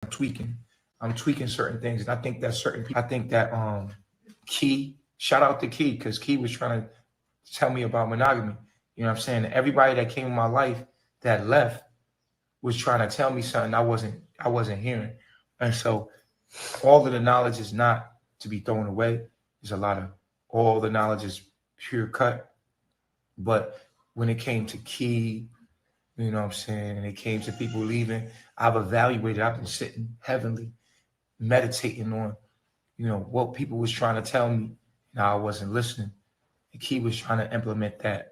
tweaking. I'm tweaking certain things, and I think that certain people. I think that Key. Shout out to Key because Key was trying to tell me about monogamy. You know what I'm saying? Everybody that came in my life that left was trying to tell me something I wasn't hearing, and so all of the knowledge is not to be thrown away. There's a lot of all the knowledge is pure cut, but when it came to Key, you know what I'm saying, and it came to people leaving, I've evaluated. I've been sitting heavenly, meditating on, what people was trying to tell me. Now I wasn't listening. The Key was trying to implement that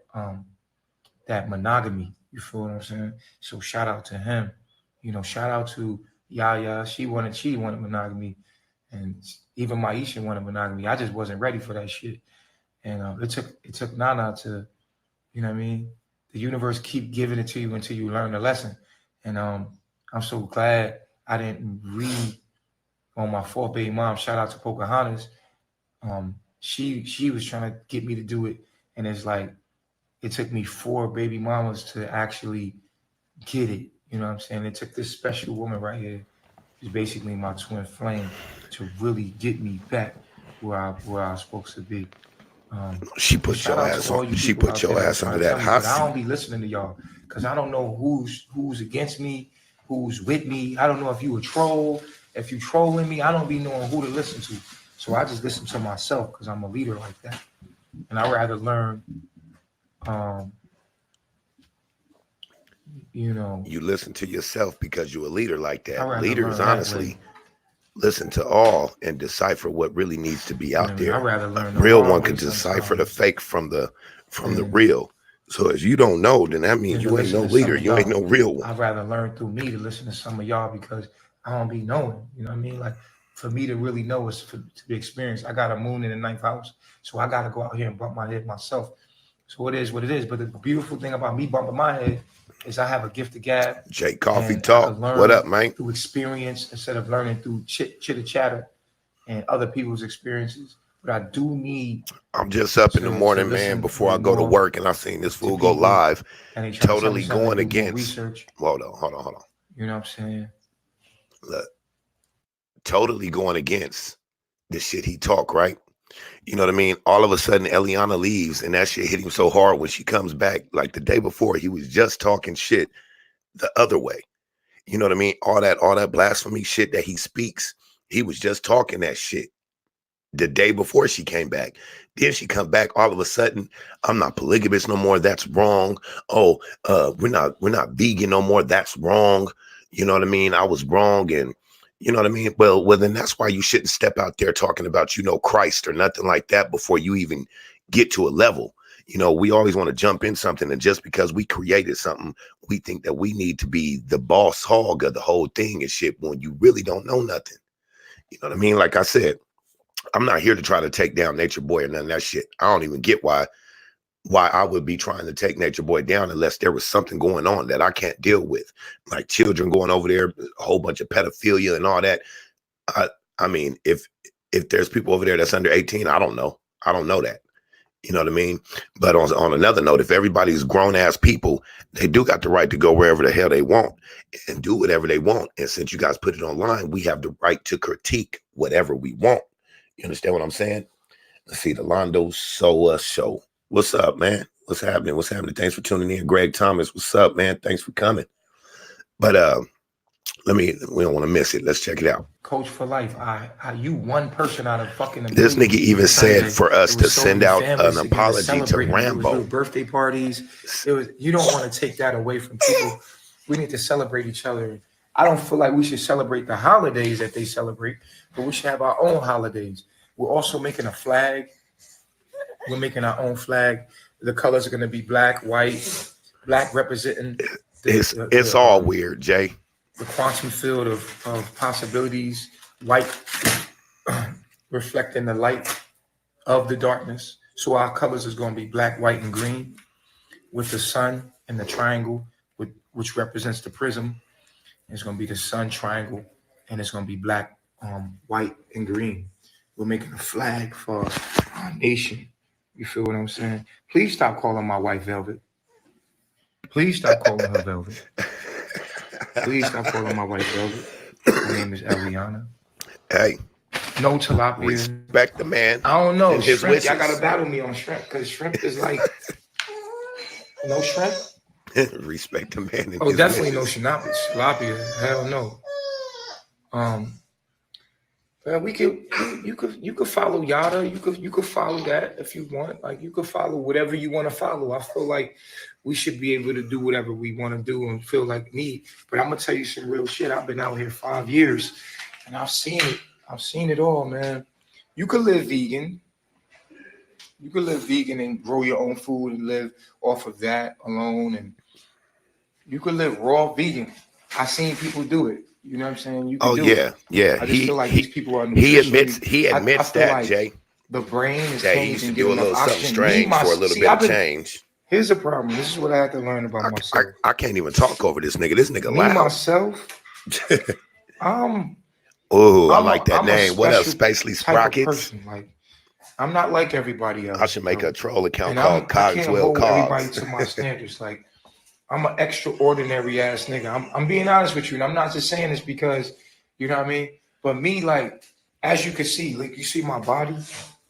monogamy. You feel what I'm saying? So shout out to him. Shout out to Yaya. She wanted monogamy, and even Maisha wanted monogamy. I just wasn't ready for that shit. And it took Nana to, you know what I mean? The universe keep giving it to you until you learn the lesson. And I'm so glad I didn't read on my fourth baby mom. Shout out to Pocahontas. She was trying to get me to do it, and it's like it took me 4 baby mamas to actually get it. You know what I'm saying? It took this special woman right here, who's basically my twin flame, to really get me back where I was supposed to be. She put your ass on. She put your ass under that hot seat. I don't be listening to y'all because I don't know who's against me, who's with me. I don't know if you a troll. If you trolling me, I don't be knowing who to listen to. So I just listen to myself because I'm a leader like that, and I rather learn. You listen to yourself because you're a leader like that. Leaders, honestly, listen to all and decipher what really needs to be out there. A real one can decipher the fake from the real. So if you don't know, then that means you ain't no leader. You ain't no real one. I'd rather learn through me to listen to some of y'all because I don't be knowing. You know what I mean? Like for me to really know is to be experienced. I got a moon in the 9th house, so I got to go out here and bump my head myself. So it is what it is. But the beautiful thing about me bumping my head is I have a gift of gab. Jay Coffee Talk. What up, man? Through experience instead of learning through chitter chatter and other people's experientions. But I do need. I'm just up in the morning, man, before I go to work, and I seen this fool go live. Totally going against. Research. Hold on. You know what I'm saying? Look, totally going against the shit he talk, right? You know what I mean? All of a sudden, Eliana leaves, and that shit hit him so hard when she comes back. Like the day before, he was just talking shit the other way. You know what I mean? All that blasphemy shit that he speaks, he was just talking that shit the day before she came back. Then she come back, all of a sudden, I'm not polygamous no more. That's wrong. Oh, we're not vegan no more. That's wrong. You know what I mean? I was wrong, and you know what I mean? Well, then that's why you shouldn't step out there talking about, Christ or nothing like that before you even get to a level. We always want to jump in something, and just because we created something, we think that we need to be the boss hog of the whole thing and shit when you really don't know nothing. You know what I mean? Like I said, I'm not here to try to take down Natureboy or none of that shit. I don't even get why I would be trying to take Natureboy down unless there was something going on that I can't deal with, like children going over there, a whole bunch of pedophilia and all that. I mean, if there's people over there that's under 18, I don't know that. You know what I mean? But on another note, if everybody's grown ass people, they do got the right to go wherever the hell they want and do whatever they want. And since you guys put it online, we have the right to critique whatever we want. You understand what I'm saying? Let's see, the Londo Show. What's up, man? What's happening? Thanks for tuning in. Greg Thomas, what's up, man? Thanks for coming. But we don't want to miss it. Let's check it out. Coach for life. You one person out of fucking. This nigga even said for us to send out an apology to Rambo. Birthday parties. You don't want to take that away from people. We need to celebrate each other. I don't feel like we should celebrate the holidays that they celebrate, but we should have our own holidays. We're also making a flag. We're making our own flag. The colors are going to be black, white, black representing. It's all weird, Jay. The quantum field of possibilities, white reflecting the light of the darkness. So our colors is going to be black, white, and green with the sun and the triangle, which represents the prism. It's going to be the sun triangle, and it's going to be black, white, and green. We're making a flag for our nation. You feel what I'm saying? Please stop calling my wife Velvet. Please stop calling her Velvet. Please stop calling my wife Velvet. Her name is Eliana. Hey, No tilapia. respect the man. I don't know. And his Shrimp, wishes. y'all gotta battle me on shrimp because shrimp is like no shrimp. Respect the man. And Oh, his definitely wishes. no tilapia. Hell no. Well, you could follow Yada. You could follow that if you want. Like you could follow whatever you want to follow. I feel like we should be able to do whatever we want to do and feel like me. But I'm gonna tell you some real shit. I've been out here 5 years, and I've seen it. I've seen it all, man. You could live vegan. You could live vegan and grow your own food and live off of that alone, and you could live raw vegan. I've seen people do it. You know what I'm saying? You can Oh do it. yeah, yeah. I just feel like these people are he nutritionally. admits I feel that, like Jay. the brain is Jay, he changed used to and do give a enough little something oxygen. strange for a little bit of change. Here's the problem. This is what I had to learn about myself. I can't even talk over this nigga. This nigga Me loud. myself, Oh, I like that I'm name. What else? Spacely Sprockets. Person. Like I'm not like everybody else. I should make a troll account and called I Cogswell can't hold everybody Cogs. to my standards. Like I'm an extraordinary ass nigga. I'm being honest with you, and I'm not just saying this because you know what I mean. But me, like as you can see, like you see my body,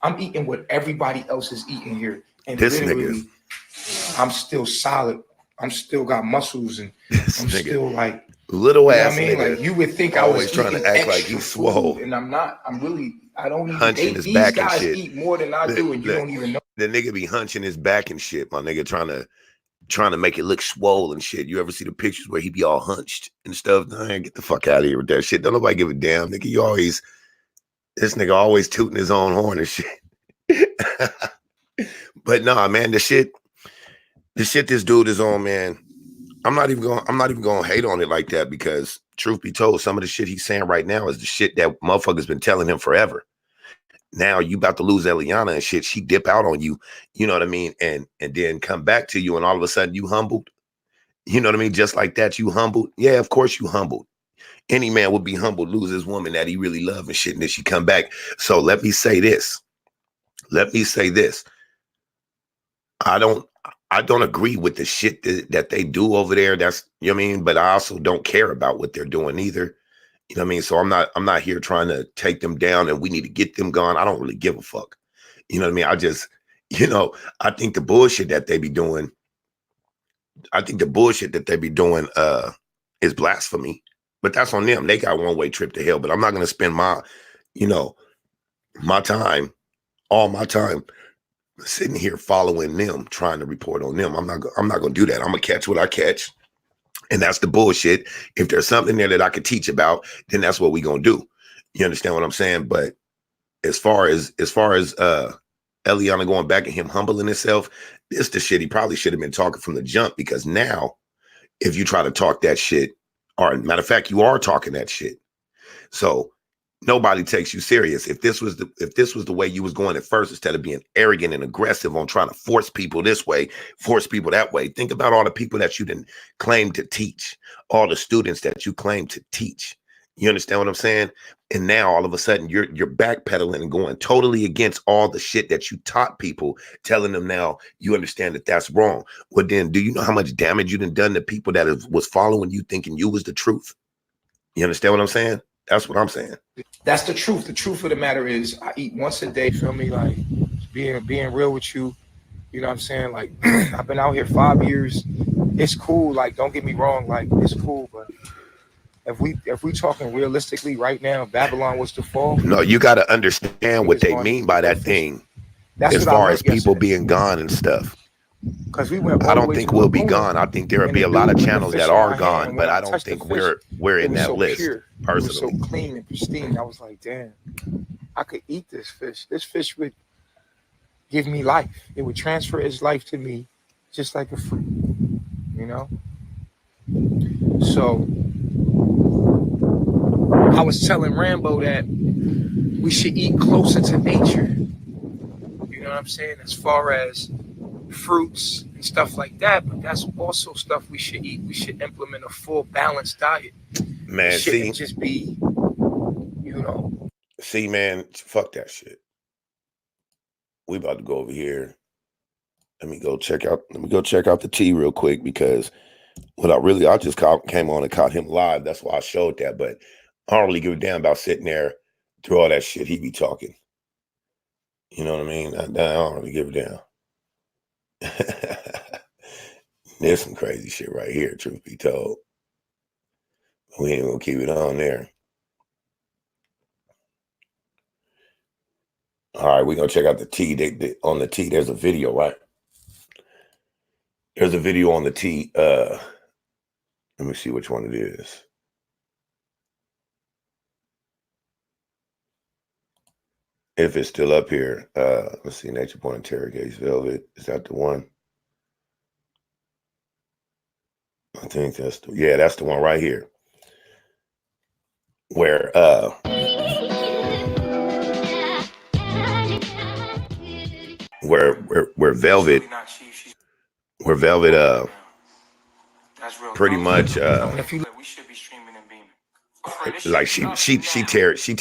I'm eating what everybody else is eating here, and This literally, nigga, I'm still solid. I'm still got muscles, and I'm still like little ass you know what I mean? nigga. Like you would think I always was trying to eating act extra like he's swole, and I'm not. I'm really. I don't even. hunching his These back and guys shit. eat more than I do, and you don't even know. The nigga be hunching his back and shit. My nigga trying to make it look swole and shit. You ever see the pictures where he be all hunched and stuff? Man, get the fuck out of here with that shit. Don't nobody give a damn, nigga. This nigga always tooting his own horn and shit. But nah, man, the shit this dude is on, man. I'm not even gonna hate on it like that because truth be told, some of the shit he's saying right now is the shit that motherfuckers been telling him forever. Now you about to lose Eliana and shit. She dip out on you, you know what I mean, and then come back to you, and all of a sudden you humbled. You know what I mean? Just like that, you humbled. Yeah, of course you humbled. Any man would be humbled, lose his woman that he really loved and shit, and then she come back. So let me say this. I don't agree with the shit that they do over there. That's, you know what I mean? But I also don't care about what they're doing either. You know what I mean? So I'm not here trying to take them down and we need to get them gone. I don't really give a fuck. You know what I mean? I just, I think the bullshit that they be doing, is blasphemy. But that's on them. They got one-way trip to hell. But I'm not gonna spend my time, all my time sitting here following them, trying to report on them. I'm not gonna do that. I'm gonna catch what I catch. And that's the bullshit. If there's something there that I could teach about, then that's what we gonna do. You understand what I'm saying? But as far as Eliana going back and him humbling himself, this the shit he probably should have been talking from the jump, because now if you try to talk that shit, or matter of fact, you are talking that shit. So nobody takes you serious. If this was the way you was going at first, instead of being arrogant and aggressive on trying to force people this way, force people that way, think about all the people that you didn't claim to teach, all the students that you claim to teach. You understand what I'm saying? And now all of a sudden you're backpedaling and going totally against all the shit that you taught people, telling them now you understand that that's wrong. Well, then do you know how much damage you done to people that was following you, thinking you was the truth? You understand what I'm saying? That's what I'm saying. That's the truth. The truth of the matter is I eat once a day. Feel me? Like being real with you. You know what I'm saying? Like I've been out here 5 years. It's cool. Like don't get me wrong. Like it's cool, but if we talking realistically right now, if Babylon was to fall. No, you got to understand what they mean by that thing. That's as far as people being gone and stuff. Because we went. I don't think we'll be gone. I think there'll be a lot of channels that are gone, but I don't think we're in that list. Personally, it was so clean and pristine. I was like, damn, I could eat this fish. This fish would give me life. It would transfer its life to me, just like a fruit. You know. So I was telling Rambo that we should eat closer to nature. You know what I'm saying? As far as fruits and stuff like that, but that's also stuff we should eat. We should implement a full balanced diet. Man, it shouldn't just be, See, man, fuck that shit. We about to go over here. Let me go check out the tea real quick, because I just came on and caught him live. That's why I showed that. But I don't really give a damn about sitting there through all that shit he be talking. You know what I mean? I don't really give a damn. There's some crazy shit right here, truth be told. We ain't gonna keep it on there. All right, we're gonna check out the T. On the T, there's a video, right? There's a video on the T. Let me see which one it is. If it's still up here, let's see. Natureboy interrogates Velvet. Is that the one? I think that's that's the one right here. Where Velvet pretty much like she tears she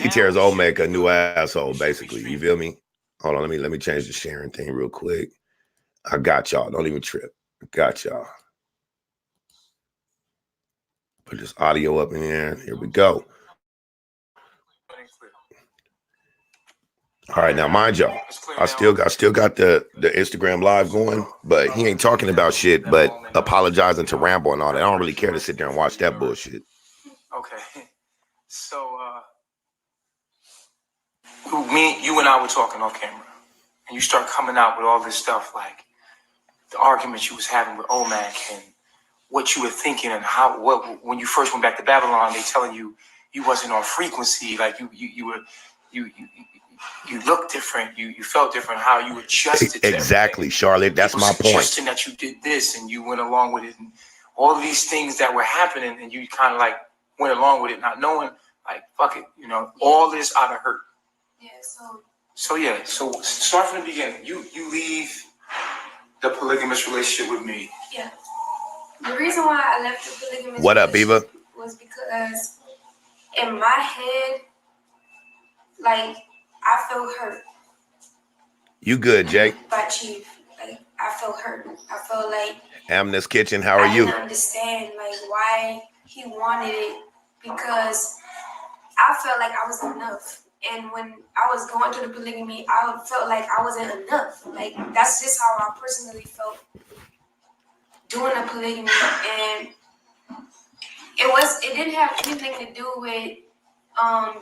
tears olmek a new asshole, basically. You feel me? Hold on, let me change the sharing thing real quick. I got y'all. Don't even trip. I got y'all. Put this audio up in there. Here we go. All right, now mind y'all, I still got the Instagram live going, but he ain't talking about shit, but apologizing to Rambo and all that. I don't really care to sit there and watch that bullshit. Okay, so you and I were talking off camera, and you start coming out with all this stuff, like the arguments you was having with olmek and what you were thinking and when you first went back to Babylon, they telling you wasn't on frequency, like you looked different, you felt different, how you adjusted. Exactly, Charlotte. That's my point. Suggesting that you did this and you went along with it, and all of these things that were happening, and you kind of like went along with it, not knowing, like, fuck it, all this out of hurt. Yeah. So start from the beginning. You leave the polygamous relationship with me. Yeah. The reason why I left the polygamous what up, Eva? Was because in my head, like, I felt hurt. You good, Jake? By Chief. Like, I felt hurt. I felt like Amnes Kitchen, how are you? I didn't understand like why he wanted it, because I felt like I was enough. And when I was going through the polygamy, I felt like I wasn't enough. Like, that's just how I personally felt doing the polygamy. And it didn't have anything to do with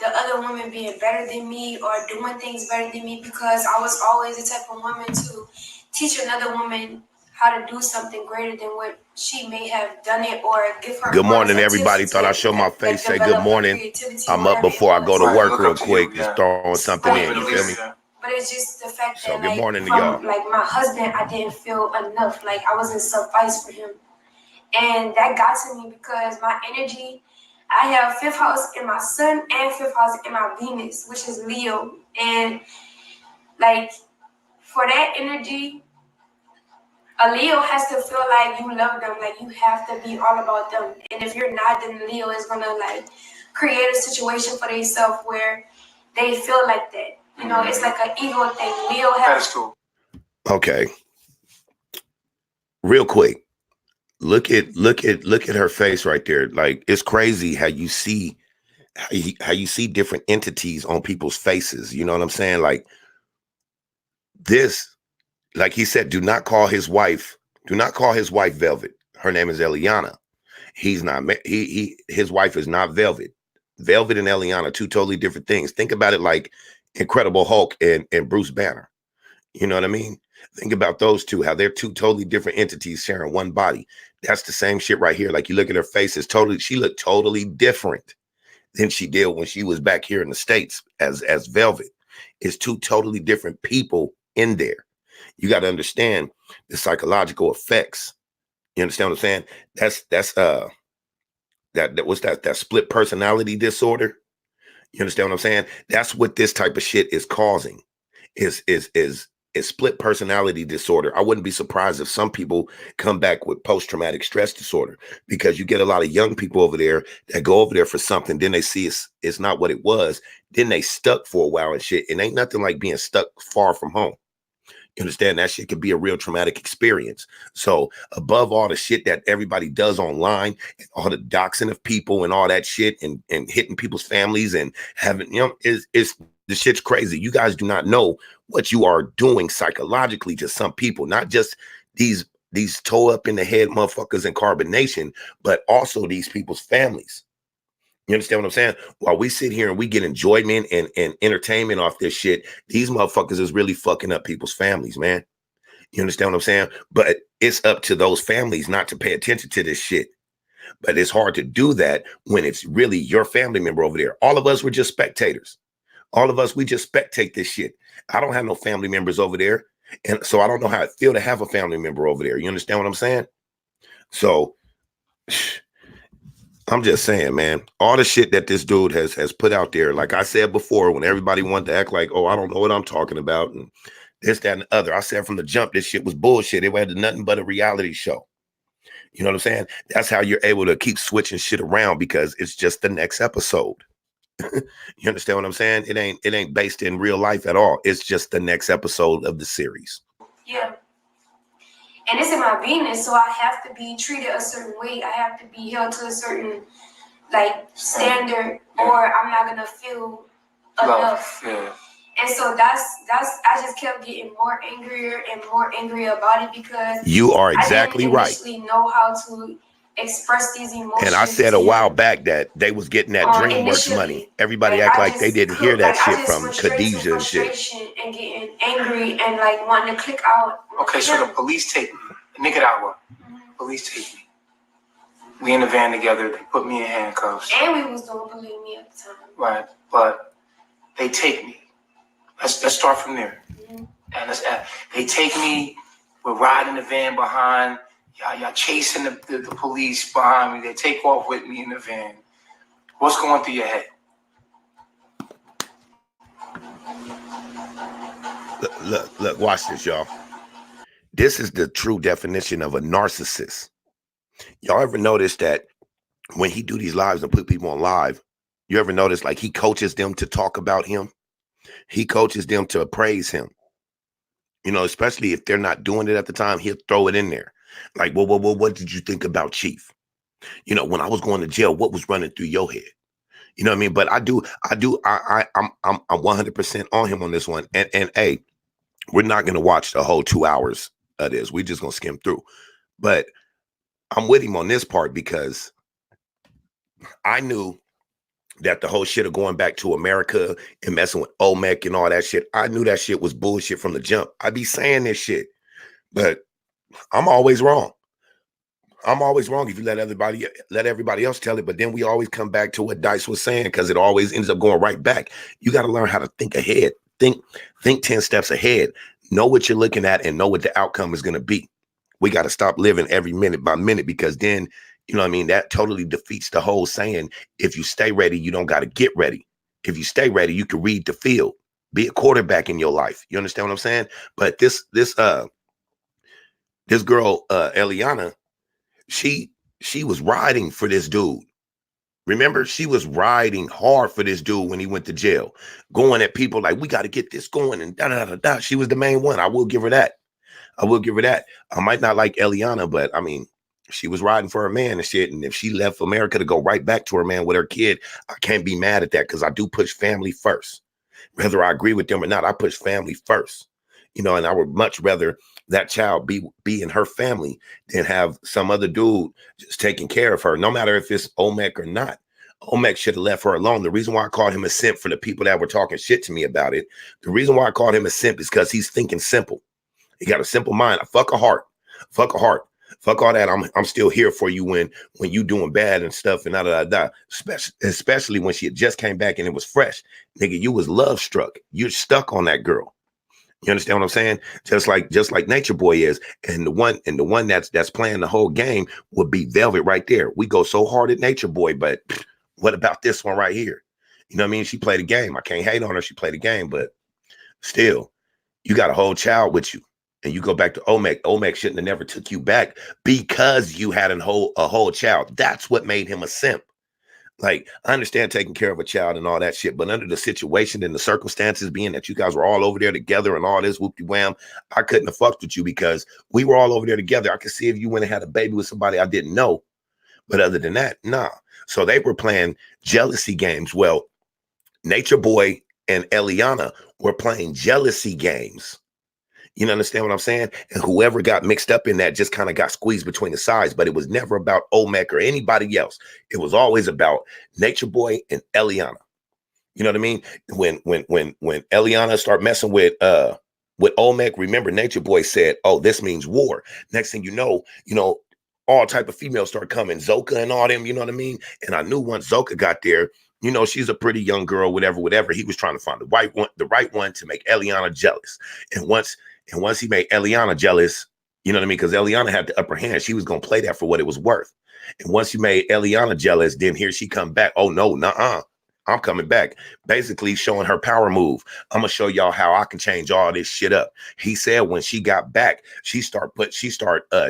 the other woman being better than me or doing things better than me, because I was always the type of woman to teach another woman how to do something greater than what she may have done it, or give her. Good morning, everybody. Thought I'd show my face, say good morning. I'm up before I go to work real quick, just throwing something in, you feel me? But it's just the fact that, good morning to y'all. Like, my husband, I didn't feel enough. Like, I wasn't suffice for him. And that got to me because my energy, I have 5th house in my sun and 5th house in my Venus, which is Leo. And, like, for that energy, a Leo has to feel like you love them, like you have to be all about them. And if you're not, then Leo is gonna like create a situation for themselves where they feel like that. It's like an ego thing. Leo has. That's cool. Okay. Real quick, look at her face right there. Like, it's crazy how you see different entities on people's faces. You know what I'm saying? Like this. Like he said, do not call his wife Velvet. Her name is Eliana. He's not, his wife is not Velvet. Velvet and Eliana, two totally different things. Think about it like Incredible Hulk and Bruce Banner. You know what I mean? Think about those two, how they're two totally different entities sharing one body. That's the same shit right here. Like, you look at her face, she looked totally different than she did when she was back here in the States as Velvet. It's two totally different people in there. You got to understand the psychological effects. You understand what I'm saying? That's what's that split personality disorder. You understand what I'm saying? That's what this type of shit is causing. Is split personality disorder. I wouldn't be surprised if some people come back with post-traumatic stress disorder, because you get a lot of young people over there that go over there for something, then they see it's not what it was, then they stuck for a while and shit. And ain't nothing like being stuck far from home. You understand? That shit could be a real traumatic experience. So above all the shit that everybody does online, and all the doxing of people and all that shit, and hitting people's families and having, is the shit's crazy. You guys do not know what you are doing psychologically to some people, not just these toe up in the head motherfuckers in carbonation, but also these people's families. You understand what I'm saying? While we sit here and we get enjoyment and entertainment off this shit, these motherfuckers is really fucking up people's families, man. You understand what I'm saying? But it's up to those families not to pay attention to this shit. But it's hard to do that when it's really your family member over there. All of us were just spectators. All of us, we just spectate this shit. I don't have no family members over there. And so I don't know how it feel to have a family member over there. You understand what I'm saying? So I'm just saying, man, all the shit that this dude has put out there, like I said before, when everybody wanted to act like, oh, I don't know what I'm talking about, and this, that, and the other. I said from the jump, this shit was bullshit. It was nothing but a reality show. You know what I'm saying? That's how you're able to keep switching shit around, because it's just the next episode. You understand what I'm saying? It ain't based in real life at all. It's just the next episode of the series. Yeah. And it's in my Venus, so I have to be treated a certain way. I have to be held to a certain standard, or I'm not gonna feel enough. Yeah. And so that's I just kept getting more angrier and more angry about it, because you are exactly I didn't right. initially know how to express these emotions. And I said a while back that they was getting that DreamWorks money. Everybody act like they didn't hear that shit from Khadijah and shit. And getting angry and wanting to click out. Okay, so the police take me. Nicaragua. Police take me. We in the van together. They put me in handcuffs. And we was doing polygamy at the time. Right, but they take me. Let's start from there. Mm-hmm. And they take me. We're riding the van behind. Y'all chasing the police behind me. They take off with me in the van. What's going through your head? Look, watch this, y'all. This is the true definition of a narcissist. Y'all ever notice that when he do these lives and put people on live, you ever notice like he coaches them to talk about him? He coaches them to praise him. You know, especially if they're not doing it at the time, he'll throw it in there. Like, well, what did you think about Chief? You know, when I was going to jail, what was running through your head? You know what I mean? But I'm 100% on him on this one. And hey, we're not going to watch the whole 2 hours of this. We're just going to skim through. But I'm with him on this part, because I knew that the whole shit of going back to America and messing with Olmek and all that shit, I knew that shit was bullshit from the jump. I be saying this shit, but I'm always wrong. I'm always wrong if you let everybody else tell it, but then we always come back to what Dice was saying, because it always ends up going right back. You got to learn how to think ahead. Think 10 steps ahead. Know what you're looking at and know what the outcome is going to be. We got to stop living every minute by minute, because then, you know what I mean, that totally defeats the whole saying, if you stay ready, you don't got to get ready. If you stay ready, you can read the field. Be a quarterback in your life. You understand what I'm saying? But this girl, Eliana, she was riding for this dude. Remember, she was riding hard for this dude when he went to jail, going at people like, we got to get this going, and da. She was the main one. I will give her that. I might not like Eliana, but I mean, she was riding for her man and shit. And if she left America to go right back to her man with her kid, I can't be mad at that, because I do push family first. Whether I agree with them or not, I push family first. You know, and I would much rather that child be in her family than have some other dude just taking care of her, no matter if it's Olmek or not. Olmek should have left her alone. The reason why I called him a simp, for the people that were talking shit to me about it, the reason why I called him a simp is because he's thinking simple. He got a simple mind. Fuck a heart. Fuck all that. I'm still here for you when you doing bad and stuff and da. Especially when she had just came back and it was fresh. Nigga, you was love struck. You're stuck on that girl. You understand what I'm saying? Just like Natureboy is, and the one that's playing the whole game would be Velvet right there. We go so hard at Natureboy, but what about this one right here? You know what I mean? She played a game. I can't hate on her. She played a game, but still, you got a whole child with you, and you go back to Olmek. Olmek shouldn't have never took you back because you had a whole child. That's what made him a simp. Like, I understand taking care of a child and all that shit, but under the situation and the circumstances being that you guys were all over there together and all this whoop-de-wham, I couldn't have fucked with you because we were all over there together. I could see if you went and had a baby with somebody I didn't know. But other than that, nah. So they were playing jealousy games. Well, Natureboy and Eliana were playing jealousy games. You understand what I'm saying? And whoever got mixed up in that just kind of got squeezed between the sides, but it was never about Olmek or anybody else. It was always about Natureboy and Eliana. You know what I mean? When Eliana started messing with Olmek, remember Natureboy said, "Oh, this means war." Next thing you know, all type of females start coming, Zoka and all them, you know what I mean? And I knew once Zoka got there, she's a pretty young girl, whatever. He was trying to find the right one to make Eliana jealous. And once he made Eliana jealous, you know what I mean? Because Eliana had the upper hand. She was going to play that for what it was worth. And once you made Eliana jealous, then here she come back. Oh, no, nuh-uh. I'm coming back. Basically showing her power move. I'm going to show y'all how I can change all this shit up. He said when she got back, she start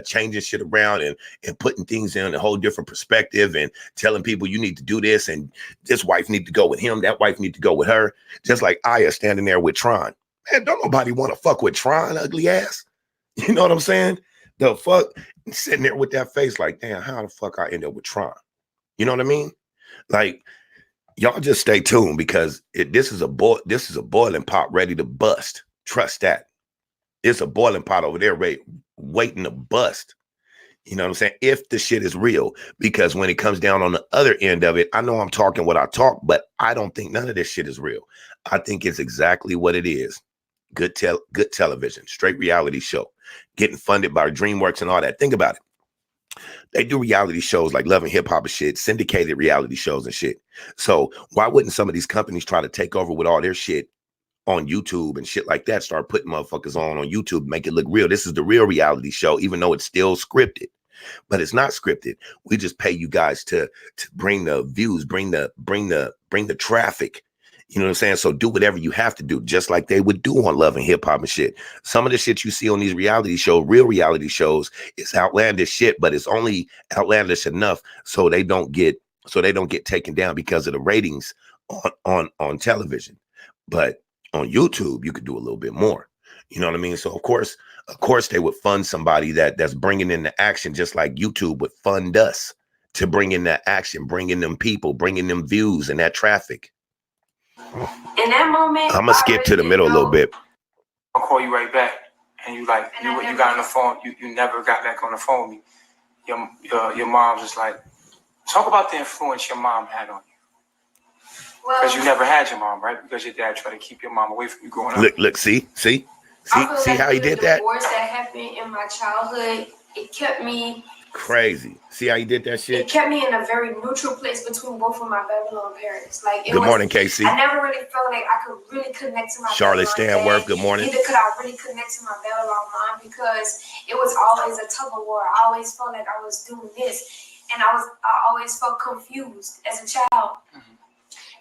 changing shit around and putting things in a whole different perspective and telling people you need to do this and this wife need to go with him. That wife need to go with her. Just like Aya standing there with Tron. Man, don't nobody want to fuck with Tron, ugly ass. You know what I'm saying? The fuck, sitting there with that face like, damn, how the fuck I end up with Tron? You know what I mean? Like, y'all just stay tuned because this is a boiling pot ready to bust. Trust that. It's a boiling pot over there waiting to bust. You know what I'm saying? If the shit is real, because when it comes down on the other end of it, I know I'm talking what I talk, but I don't think none of this shit is real. I think it's exactly what it is. Good television, straight reality show, getting funded by DreamWorks and all that. Think about it. They do reality shows like Love and Hip Hop and shit, syndicated reality shows and shit. So why wouldn't some of these companies try to take over with all their shit on YouTube and shit like that? Start putting motherfuckers on YouTube, make it look real. This is the real reality show, even though it's still scripted. But it's not scripted. We just pay you guys to bring the views, bring the traffic. You know what I'm saying? So do whatever you have to do, just like they would do on Love and Hip Hop and shit. Some of the shit you see on these reality shows, real reality shows, is outlandish shit, but it's only outlandish enough so they don't get taken down because of the ratings on television. But on YouTube, you could do a little bit more. You know what I mean? So of course they would fund somebody that's bringing in the action, just like YouTube would fund us to bring in that action, bring in them people, bringing them views and that traffic. In that moment, I'm gonna skip to the middle a little bit. I'll call you right back, and you got on the phone. You never got back on the phone with me. Your mom's just like, talk about the influence your mom had on you. Because you never had your mom, right? Because your dad tried to keep your mom away from you growing up. Look, see how he did that? The divorce that happened in my childhood, it kept me crazy. See how he did that shit? It kept me in a very neutral place between both of my Babylon parents. Like, good morning, KC. I never really felt like I could really connect to my Charlotte Babylon Stanworth, good morning. Neither could I really connect to my Babylon mom because it was always a tug of war. I always felt like I was doing this, and I always felt confused as a child,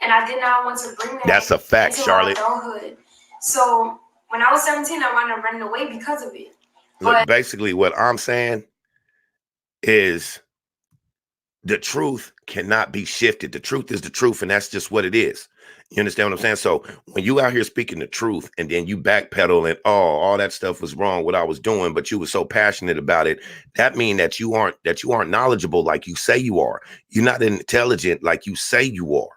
and I did not want to bring that. That's a fact, into Charlotte. My adulthood. So when I was 17, I wound up running away because of it. Look, basically, what I'm saying is the truth cannot be shifted. The truth is the truth, and that's just what it is. You understand what I'm saying? So when you out here speaking the truth and then you backpedal and all that stuff was wrong, what I was doing, but you were so passionate about it, that means that you aren't knowledgeable like you say you are. You're not intelligent like you say you are.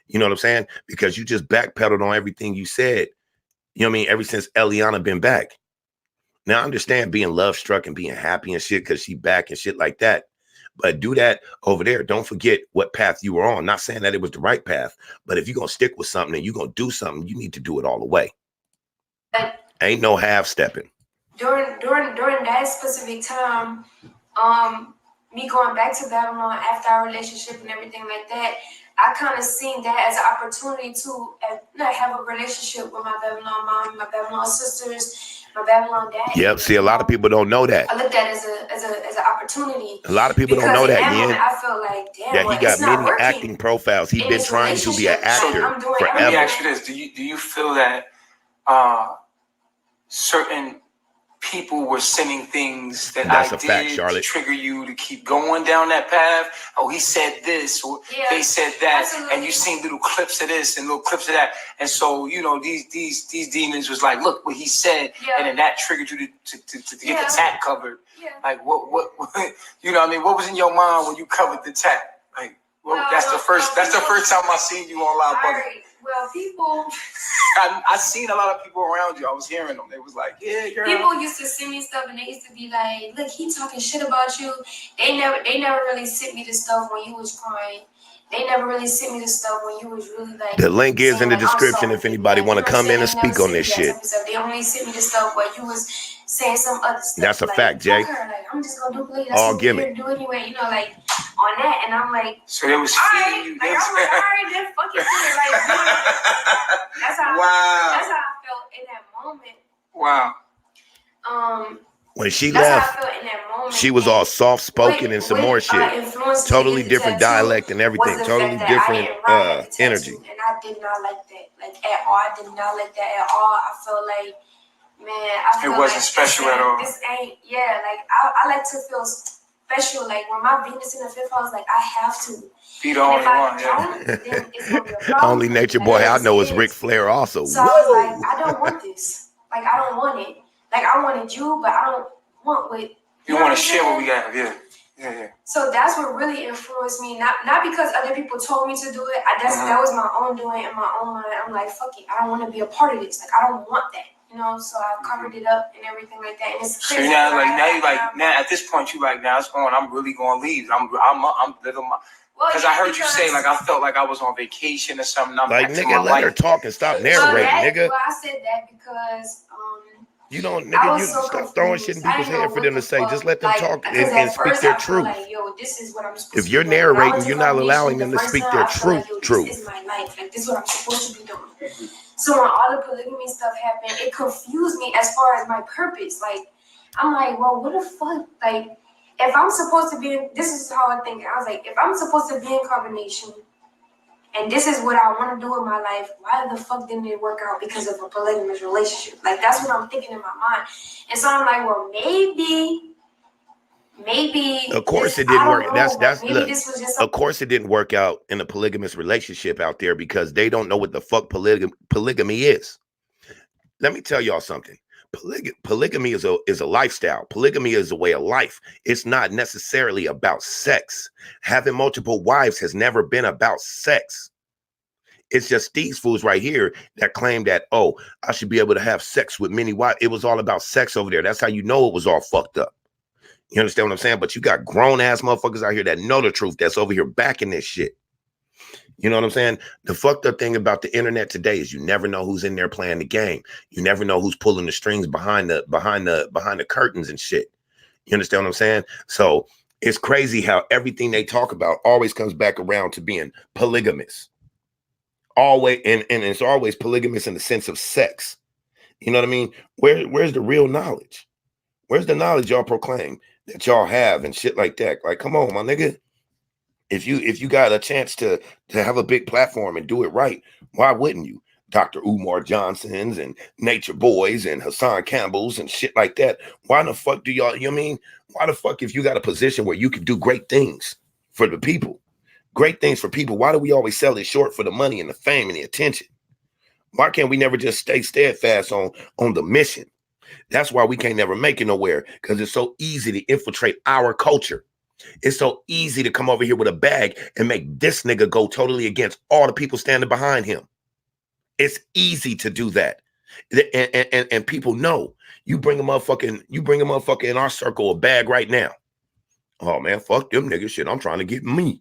You know what I'm saying? Because you just backpedaled on everything you said. You know what I mean? Ever since Eliana been back. Now I understand being love struck and being happy and shit because she back and shit like that. But do that over there. Don't forget what path you were on. Not saying that it was the right path, but if you're going to stick with something and you're going to do something, you need to do it all the way. Ain't no half stepping. During that specific time, me going back to Babylon after our relationship and everything like that, I kind of seen that as an opportunity to have a relationship with my Babylon mom, my Babylon sisters, my Babylon dad. Yep. See, a lot of people don't know that. I looked at it as an opportunity. A lot of people don't know that. I felt like, damn, he got many acting profiles. He's been trying to be an actor forever. Let me ask you this: Do you feel that certain people were sending things that That's I a fact, did to Charlotte. trigger you to keep going down that path. Oh, he said this, or they said that, absolutely. and you seen little clips of this and little clips of that, and so you know these demons was like, look what he said, and then that triggered you to get the tat covered. Yeah. Like what you know what I mean? What was in your mind when you covered the tat? Like that's the first time I seen you on Live Bucket. Right. Well, people. I seen a lot of people around you. I was hearing them. They was like, yeah, girl. People used to send me stuff, and they used to be like, "Look, he talking shit about you." They never really sent me the stuff when you was crying. They never really sent me the stuff when you was really like. The link is in the like, description if anybody want to come in and They never speak on sent me this that shit. type of stuff. They only sent me the stuff where you was saying some other stuff. That's a like, fact, Jay. Fuck her, like, I'm just gonna do play. That's All what we're gimmick. here to do anyway. You know, like on that, and I'm like, so they was all feeding right, you. like I'm like, all right, then fucking do it. Like, that's how. Wow. That's how I felt in that moment. Wow. When she That's left, how I felt in that moment. she was all soft spoken and some more shit. Totally different dialect and everything. Totally different energy. And I did not like that. Like at all. I did not like that at all. I felt like, man, it wasn't special at all. This ain't, like I like to feel special. Like when my Venus in the 5th house, like I have to. Be the only one, then it's gonna be a problem. Only Natureboy I know is Ric Flair also. So I was like, I don't want this. Like I don't want it. Like I wanted you, but I don't want what you want to share what we have, yeah. So that's what really influenced me. Not because other people told me to do it. That was my own doing in my own mind. I'm like, fuck it. I don't want to be a part of this. Like I don't want that. You know, so I covered it up and everything like that. And it's crazy. So now at this point you like, now it's going, I'm really gonna leave. I'm living my. Because I heard you say, like, I felt like I was on vacation or something. I'm like, nigga, let her talk and stop narrating, nigga. Well, I said that because you don't, nigga, you so stop throwing shit in people's head for them to say. Just let them talk and speak their truth. Like, yo, this is what I'm supposed if to you're do. narrating, you're not allowing them to speak their truth. This is my life. Like, this is what I'm supposed to be doing. So when all the polygamy stuff happened, it confused me as far as my purpose. Like, I'm like, well, what the fuck? Like, if I'm supposed to be, this is how I think. I was like, if I'm supposed to be in combination, and this is what I want to do in my life, why the fuck didn't it work out because of a polygamous relationship? Like, that's what I'm thinking in my mind. And so I'm like, well, maybe. Of course it didn't work. Look, this was just of course it didn't work out in a polygamous relationship out there because they don't know what the fuck polygamy is. Let me tell y'all something. Polygamy is a lifestyle. Polygamy is a way of life. It's not necessarily about sex. Having multiple wives has never been about sex. It's just these fools right here that claim that, oh, I should be able to have sex with many wives. It was all about sex over there. That's how you know it was all fucked up. You understand what I'm saying? But you got grown ass motherfuckers out here that know the truth that's over here backing this shit. You know what I'm saying? The fucked up thing about the internet today is you never know who's in there playing the game. You never know who's pulling the strings behind the curtains and shit. You understand what I'm saying? So it's crazy how everything they talk about always comes back around to being polygamous. Always, and it's always polygamous in the sense of sex. You know what I mean? Where's the real knowledge? Where's the knowledge y'all proclaim that y'all have and shit like that? Like, come on, my nigga. If you got a chance to have a big platform and do it right, why wouldn't you? Dr. Umar Johnsons and Natureboys and Hassan Campbell's and shit like that. Why the fuck do y'all, you know what I mean? Why the fuck if you got a position where you can do great things for the people, great things for people, why do we always sell it short for the money and the fame and the attention? Why can't we never just stay steadfast on the mission? That's why we can't never make it nowhere, because it's so easy to infiltrate our culture. It's so easy to come over here with a bag and make this nigga go totally against all the people standing behind him. It's easy to do that. And people know. You bring a motherfucker in our circle a bag right now. Oh man, fuck them niggas. Shit, I'm trying to get me.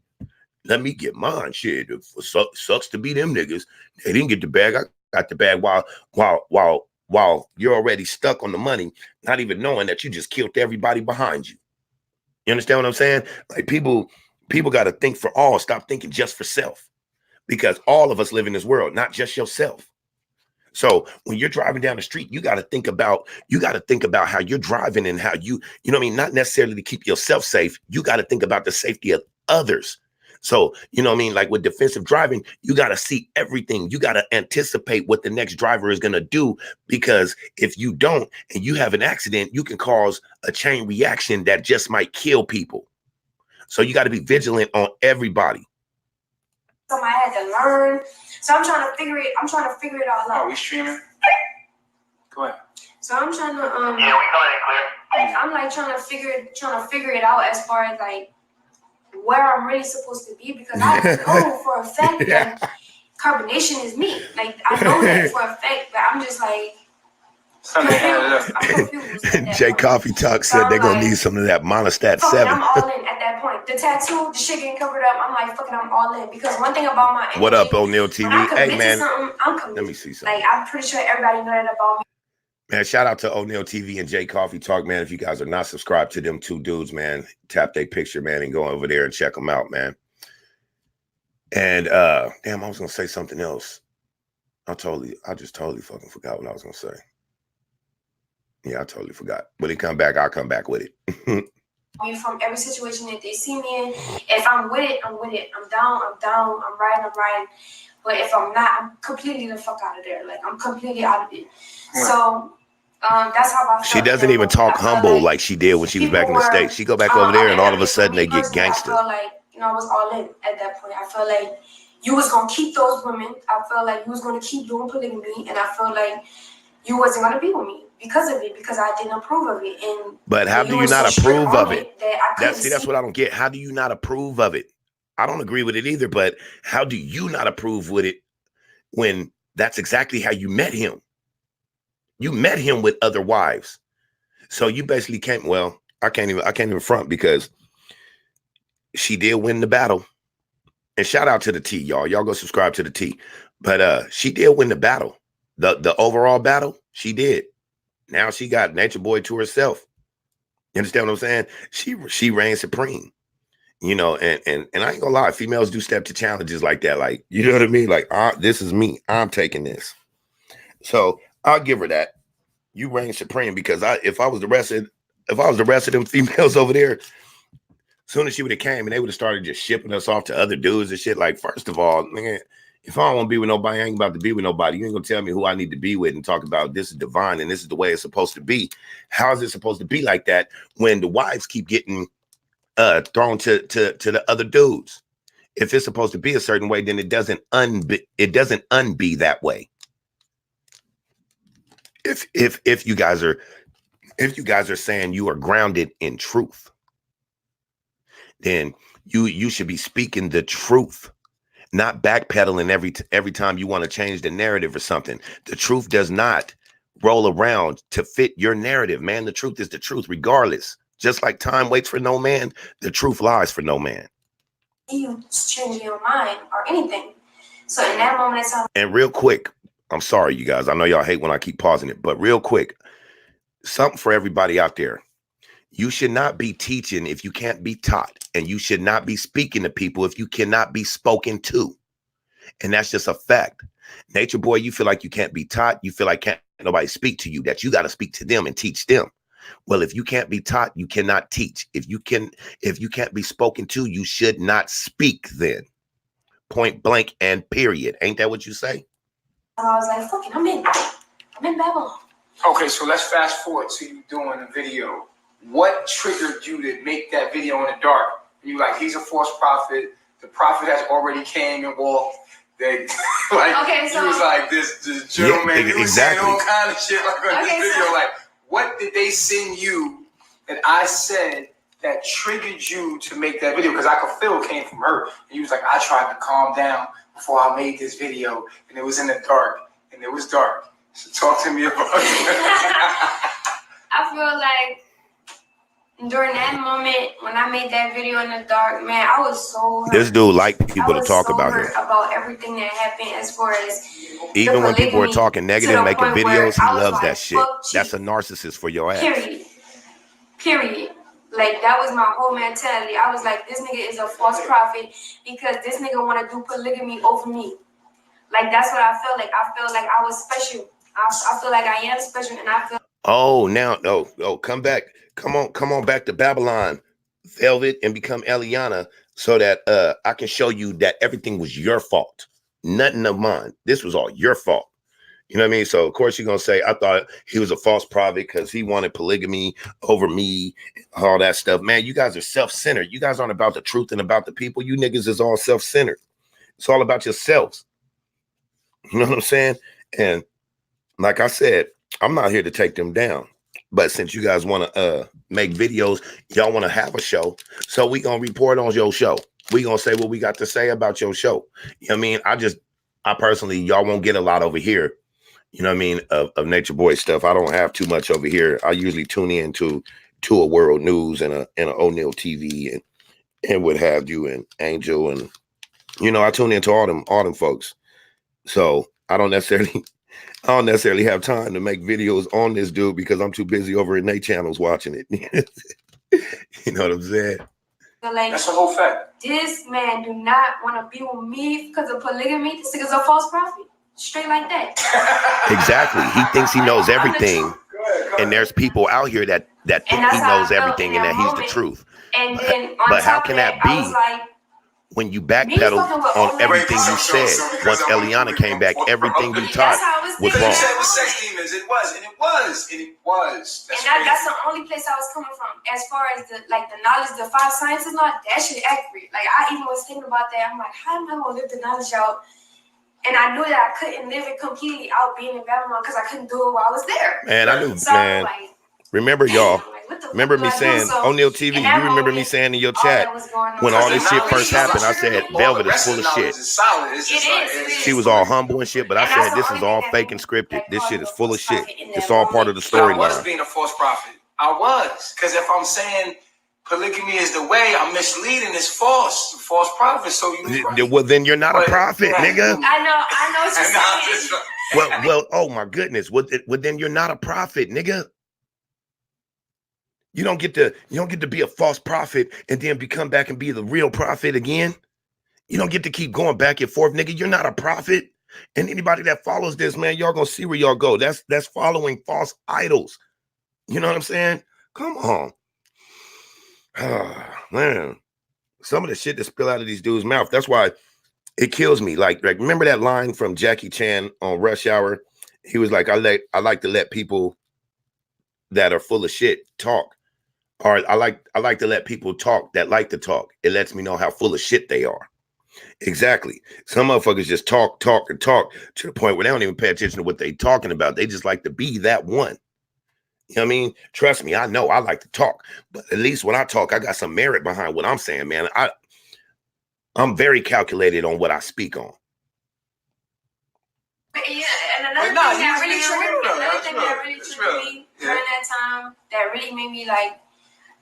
Let me get mine. Shit, sucks to be them niggas. They didn't get the bag. I got the bag while you're already stuck on the money, not even knowing that you just killed everybody behind you. You understand what I'm saying? Like people got to think for all. Stop thinking just for self, because all of us live in this world, not just yourself. So when you're driving down the street, you got to think about how you're driving and how you know what I mean? Not necessarily to keep yourself safe. You got to think about the safety of others. So, you know what I mean? Like with defensive driving, you got to see everything. You got to anticipate what the next driver is going to do, because if you don't and you have an accident, you can cause a chain reaction that just might kill people. So you got to be vigilant on everybody. Something I had to learn. So I'm trying to figure it all out. Are we streaming? Go ahead. So I'm trying to Yeah, we got it clear. I'm like trying to figure it out as far as like where I'm really supposed to be, because I know for a fact that carbonation is me. Like I know that for a fact, but I'm just like confused. Jay Coffee Talk said they're going to need some of that Monostat 7. I'm all in at that point. The tattoo, the shit getting covered up, I'm like, fucking, I'm all in. Because one thing about my energy, what up, O'Neal TV? Hey, man. I'm committed. Let me see something. Like, I'm pretty sure everybody know that about me. Man, shout out to O'Neal TV and Jay Coffee Talk, man. If you guys are not subscribed to them two dudes, man, tap their picture, man, and go over there and check them out, man. And damn, I was gonna say something else. I just totally fucking forgot what I was gonna say. Yeah, I totally forgot. When it come back, I'll come back with it. From every situation that they see me in, if I'm with it, I'm with it. I'm down, I'm riding. But if I'm not, I'm completely the fuck out of there. Like, I'm completely out of it. So that's how I felt. She doesn't even talk humble like she did when she was back in the States. She go back over there and all of a sudden they get gangster. I felt like, I was all in at that point. I felt like you was going to keep those women. I felt like you was going to keep doing polygamy. And I felt like you wasn't going to be with me because of it, because I didn't approve of it. And but how do you not approve of it? That's what I don't get. How do you not approve of it? I don't agree with it either, but how do you not approve with it when that's exactly how you met him? You met him with other wives. So you basically can't, well, I can't even front, because she did win the battle. And shout out to the T, y'all. Y'all go subscribe to the T. But she did win the battle. The overall battle, she did. Now she got Natureboy to herself. You understand what I'm saying? She reigns supreme. You know, and I ain't gonna lie, females do step to challenges like that. Like, you know what I mean? Like, this is me. I'm taking this. So I'll give her that. You reign supreme, because if I was the rest of them females over there, as soon as she would have came and they would have started just shipping us off to other dudes and shit. Like, first of all, man, if I don't want to be with nobody, I ain't about to be with nobody. You ain't gonna tell me who I need to be with and talk about this is divine and this is the way it's supposed to be. How is it supposed to be like that when the wives keep getting thrown to the other dudes? If it's supposed to be a certain way, then it doesn't unbe that way. If you guys are saying you are grounded in truth, then you should be speaking the truth, not backpedaling every time you want to change the narrative or something. The truth does not roll around to fit your narrative, man. The truth is the truth, regardless. Just like time waits for no man, the truth lies for no man. You changing your mind or anything. So in that moment in time. And real quick, I'm sorry, you guys. I know y'all hate when I keep pausing it, but real quick, something for everybody out there. You should not be teaching if you can't be taught, and you should not be speaking to people if you cannot be spoken to. And that's just a fact. Natureboy, you feel like you can't be taught. You feel like can't nobody speak to you, that you got to speak to them and teach them. Well, if you can't be taught, you cannot teach. If you can't be spoken to, you should not speak then. Point blank and period. Ain't that what you say? I was like, fucking, I'm in Babylon. Okay, so let's fast forward to you doing the video. What triggered you to make that video in the dark? You like, he's a false prophet. The prophet has already came and walked. They like, okay, so he was like this gentleman. Yeah, he was saying all kind of shit like on this video. So, like, what did they send you that I said that triggered you to make that video? Because I could feel it came from her. And he was like, I tried to calm down before I made this video, and it was in the dark, and it was dark. So talk to me about it. I feel like during that moment when I made that video in the dark, man, I was so hurt. This dude like people to talk about him. About everything that happened as far as even when people are talking negative, making videos, he loves like, that shit. That's a narcissist for your ass. Period. Like, that was my whole mentality. I was like, this nigga is a false prophet because this nigga want to do polygamy over me. Like, that's what I felt like. I felt like I was special. I feel like I am special, and I feel. Come back. Come on back to Babylon, Velvet, and become Eliana, so that I can show you that everything was your fault, nothing of mine. This was all your fault. You know what I mean? So of course you're gonna say I thought he was a false prophet because he wanted polygamy over me, all that stuff. Man, you guys are self-centered. You guys aren't about the truth and about the people. You niggas is all self-centered. It's all about yourselves. You know what I'm saying? And like I said, I'm not here to take them down. But since you guys want to make videos, y'all want to have a show. So we gonna report on your show. We gonna say what we got to say about your show. You know what I mean? I personally, y'all won't get a lot over here. You know what I mean? Of Nature Boy stuff. I don't have too much over here. I usually tune in to a World News and a O'Neill TV and what have you, and Angel, and you know, I tune into all them folks. So I don't necessarily have time to make videos on this dude because I'm too busy over in their channels watching it. You know what I'm saying? So like, That's a whole fact. this man do not want to be with me because of polygamy. This nigga's a false prophet. Straight like that. Exactly. He thinks he knows everything, and there's people out here that think he knows everything and that he's the truth. And then But how can that be when you backpedaled on everything you said? Once Eliana came back, everything you taught was wrong. You said it was sex demons. It was. That's the only place I was coming from. As far as the knowledge, the 5 sciences, not that shit accurate. Like I even was thinking about that. I'm like, how am I gonna live the knowledge out? And I knew that I couldn't live it completely out being in Babylon because I couldn't do it while I was there. Man, I knew, so man. Like, remember, y'all. Like, remember me saying, O'Neill TV, you remember me saying in your chat, when all this shit first happened, I said, Velvet is full of shit. It is. She was all humble and shit, but I said, this is all fake and scripted. This shit is full of shit. It's all part of the storyline. I was being a false prophet. I was. Because if I'm saying polygamy is the way, I'm misleading. It's false. False prophet. So you right. Well, then you're not a prophet, nigga. I know what you're saying. Well, oh my goodness. Well, then you're not a prophet, nigga. You don't get to be a false prophet and then come back and be the real prophet again. You don't get to keep going back and forth, nigga. You're not a prophet. And anybody that follows this, man, y'all gonna see where y'all go. That's following false idols. You know what I'm saying? Come on. Man, some of the shit that spill out of these dudes' mouth. That's why it kills me. Like remember that line from Jackie Chan on Rush Hour? He was like, I like to let people that are full of shit talk. Or I like to let people talk that like to talk. It lets me know how full of shit they are. Exactly. Some motherfuckers just talk to the point where they don't even pay attention to what they talking about. They just like to be that one. You know what I mean? Trust me, I know I like to talk, but at least when I talk, I got some merit behind what I'm saying, man. I'm very calculated on what I speak on. Yeah, and another thing that really triggered me during that time, that really made me like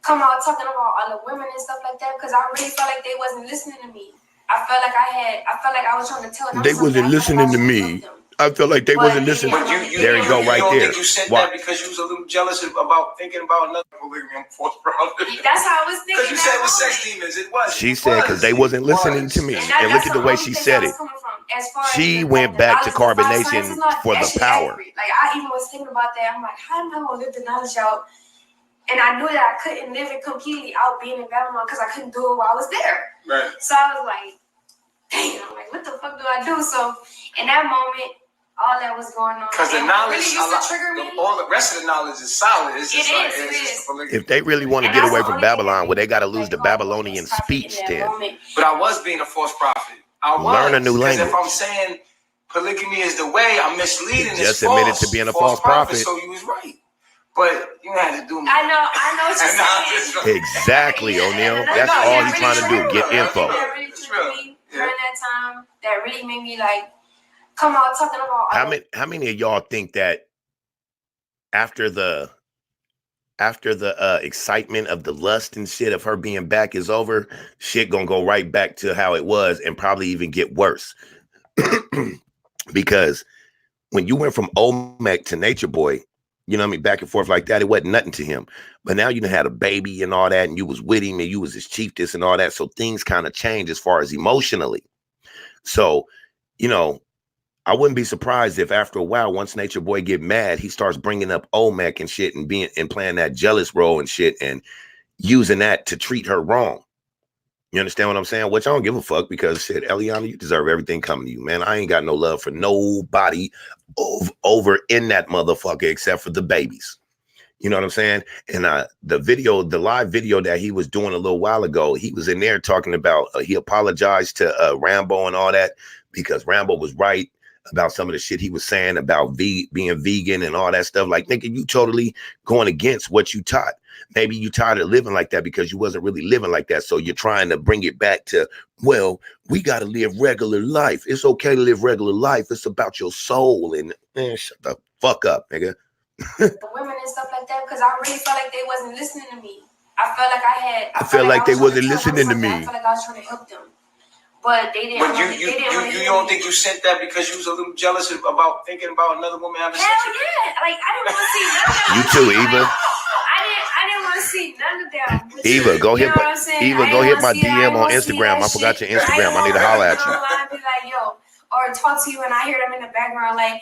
come out talking about all the women and stuff like that, because I really felt like they wasn't listening to me. I felt like I was trying to tell them they wasn't listening to me. I felt like they wasn't listening. But there you go, right there. You said that because you was a little jealous about thinking about another polygamy false prophet. That's how I was thinking. Because you said it was sex demons. It was. She said because they wasn't listening to me. And look at the way she said it. She went back to carbonation for the power. Like I even was thinking about that. I'm like, how am I gonna live the knowledge out? And I knew that I couldn't live it completely out being in Babylon because I couldn't do it while I was there. Right. So I was like, damn, like, what the fuck do I do? So in that moment, all that was going on. Because the knowledge really used to trigger me. All the rest of the knowledge is solid. It is. If they really want to get away from Babylon, well, they got to lose the Babylonian speech then. But I was being a false prophet. Learn a new language. If I'm saying polygamy is the way, I'm misleading. You just admitted to being a false prophet. So you was right. But you had to do me. I know what you're saying. Exactly, O'Neill. That's all he's trying to do. Get info. That really triggered me during that time. That really made me like come out talking about. How many of y'all think that after the excitement of the lust and shit of her being back is over, shit gonna go right back to how it was and probably even get worse? Because when you went from Olmek to Nature Boy, you know what I mean, back and forth like that, it wasn't nothing to him. But now you done had a baby and all that, and you was with him and you was his chiefess and all that. So things kind of change as far as emotionally. So, you know, I wouldn't be surprised if after a while, once Nature Boy get mad, he starts bringing up Olmek and shit and playing that jealous role and shit and using that to treat her wrong. You understand what I'm saying? Which I don't give a fuck because shit, Eliana, you deserve everything coming to you, man. I ain't got no love for nobody over in that motherfucker except for the babies. You know what I'm saying? And the live video that he was doing a little while ago, he was in there talking about, he apologized to Rambo and all that because Rambo was right about some of the shit he was saying about being vegan and all that stuff. Like, nigga, you totally going against what you taught. Maybe you tired of living like that because you wasn't really living like that. So you're trying to bring it back to, well, we got to live regular life. It's okay to live regular life. It's about your soul. And man, shut the fuck up, nigga. The women and stuff like that, because I really felt like they wasn't listening to me. I felt like I felt like they wasn't listening to me. I felt like I was trying to help them, but they didn't. But you don't think you sent that because you was a little jealous about thinking about another woman having sex? Hell yeah! Like I didn't want to see none of them. You too, Eva. I didn't want to see none of them. Eva, go hit my DM on Instagram. I forgot your Instagram. I need to holler at you. Be like, yo, or talk to you, and I hear them in the background like,